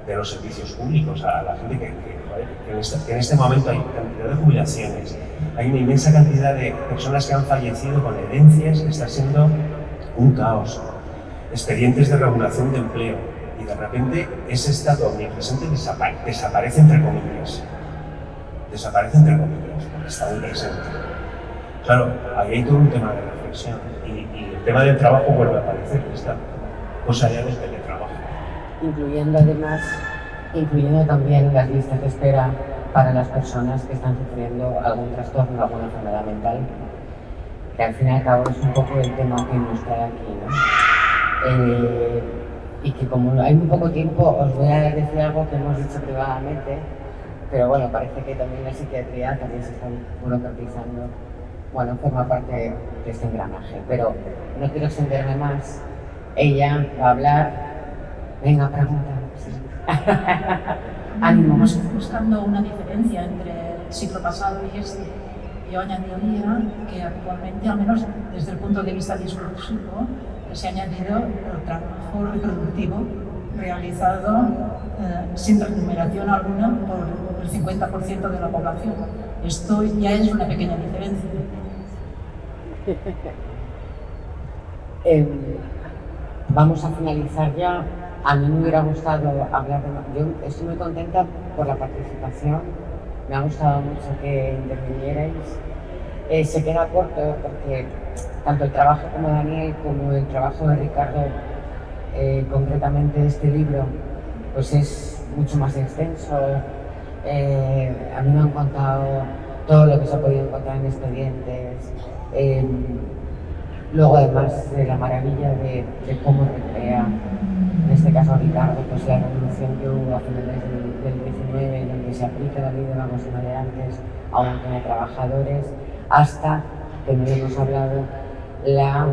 de los servicios públicos a la gente que en este momento hay cantidad de jubilaciones, hay una inmensa cantidad de personas que han fallecido con herencias que está siendo un caos, expedientes de regulación de empleo, y de repente ese estado omnipresente desaparece entre comillas. Desaparece entre comillas, porque está muy presente. Claro, ahí hay todo un tema de reflexión, y el tema del trabajo vuelve a aparecer, esta cosa ya del teletrabajo. Incluyendo también las listas de espera para las personas que están sufriendo algún trastorno, alguna enfermedad mental, que al fin y al cabo es un poco el tema que nos trae aquí, ¿no? Y que como hay muy poco tiempo, os voy a decir algo que hemos dicho privadamente, pero bueno, parece que también la psiquiatría también se está burocratizando, bueno, forma parte de este engranaje, pero no quiero extenderme más. Ella va a hablar, venga, pregunta. Sí. Ánimo. Estamos buscando una diferencia entre el siglo pasado y este. Yo añadiría que actualmente, al menos desde el punto de vista discursivo, se ha añadido el trabajo reproductivo realizado sin remuneración alguna por el 50% de la población. Esto ya es una pequeña diferencia. Vamos a finalizar ya. A mí me hubiera gustado hablar de... Yo estoy muy contenta por la participación. Me ha gustado mucho que intervinierais. Se queda corto porque tanto el trabajo como Daniel como el trabajo de Ricardo, concretamente este libro, pues es mucho más extenso. A mí me han contado todo lo que se ha podido encontrar en expedientes. Luego, además de la maravilla de cómo recrea, en este caso Ricardo, pues la revolución que hubo a finales del 19, en el que se aplica la ley de vagos y maleantes a un montón de trabajadores, hasta, que no hemos hablado, la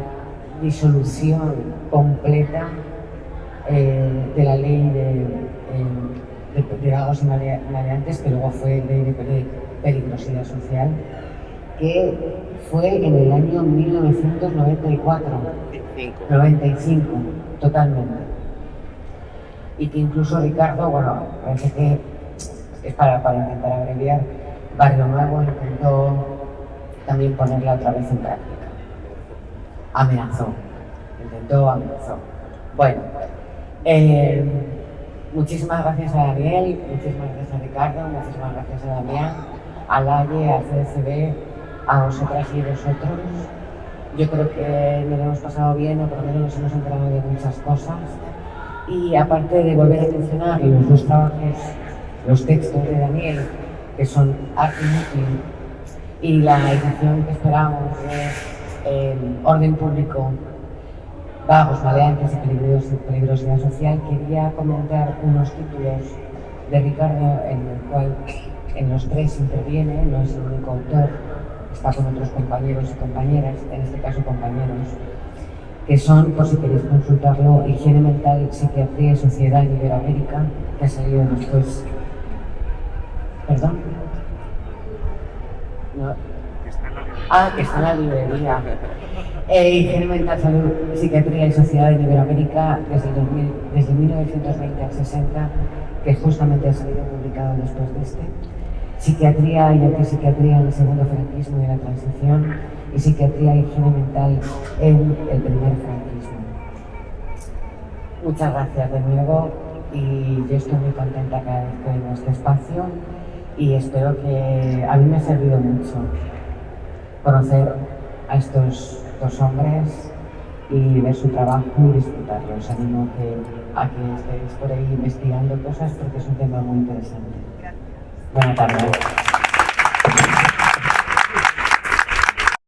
disolución completa de la ley de vagos y maleantes, que luego fue ley de peligrosidad social, que fue en el año 1994, 95, totalmente. Y que incluso Ricardo, bueno, parece que es para intentar abreviar, Barrio Nuevo intentó también ponerla otra vez en práctica. Amenazó. Bueno, muchísimas gracias a Daniel, muchísimas gracias a Ricardo, muchísimas gracias a Damián, a Laie, a CDCB, a vosotras y vosotros. Yo creo que nos lo hemos pasado bien, o por lo menos nos hemos enterado de muchas cosas. Y aparte de volver a mencionar los dos trabajos, los textos de Daniel, que son arte inútil, y la edición que esperamos de Orden Público, Vagos, Maleantes y Peligrosidad Social, quería comentar unos títulos de Ricardo en el cual en los tres interviene, no es el único autor, está con otros compañeros y compañeras, en este caso compañeros, que son, por si queréis consultarlo, Higiene Mental, Psiquiatría y Sociedad en Iberoamérica, que ha salido después. ¿Perdón? No. Ah, que está en la librería. Higiene mental, salud, psiquiatría y sociedad en Iberoamérica desde 1920 al 60, que justamente ha salido publicado después de este. Psiquiatría y antipsiquiatría en el segundo franquismo y la transición, y psiquiatría y higiene mental en el primer franquismo. Muchas gracias de nuevo, y yo estoy muy contenta cada vez que vengo a este espacio, y espero que a mí me ha servido mucho conocer a estos dos hombres y ver su trabajo y disfrutarlo. Os animo a que estéis por ahí investigando cosas porque es un tema muy interesante. Buenas tardes.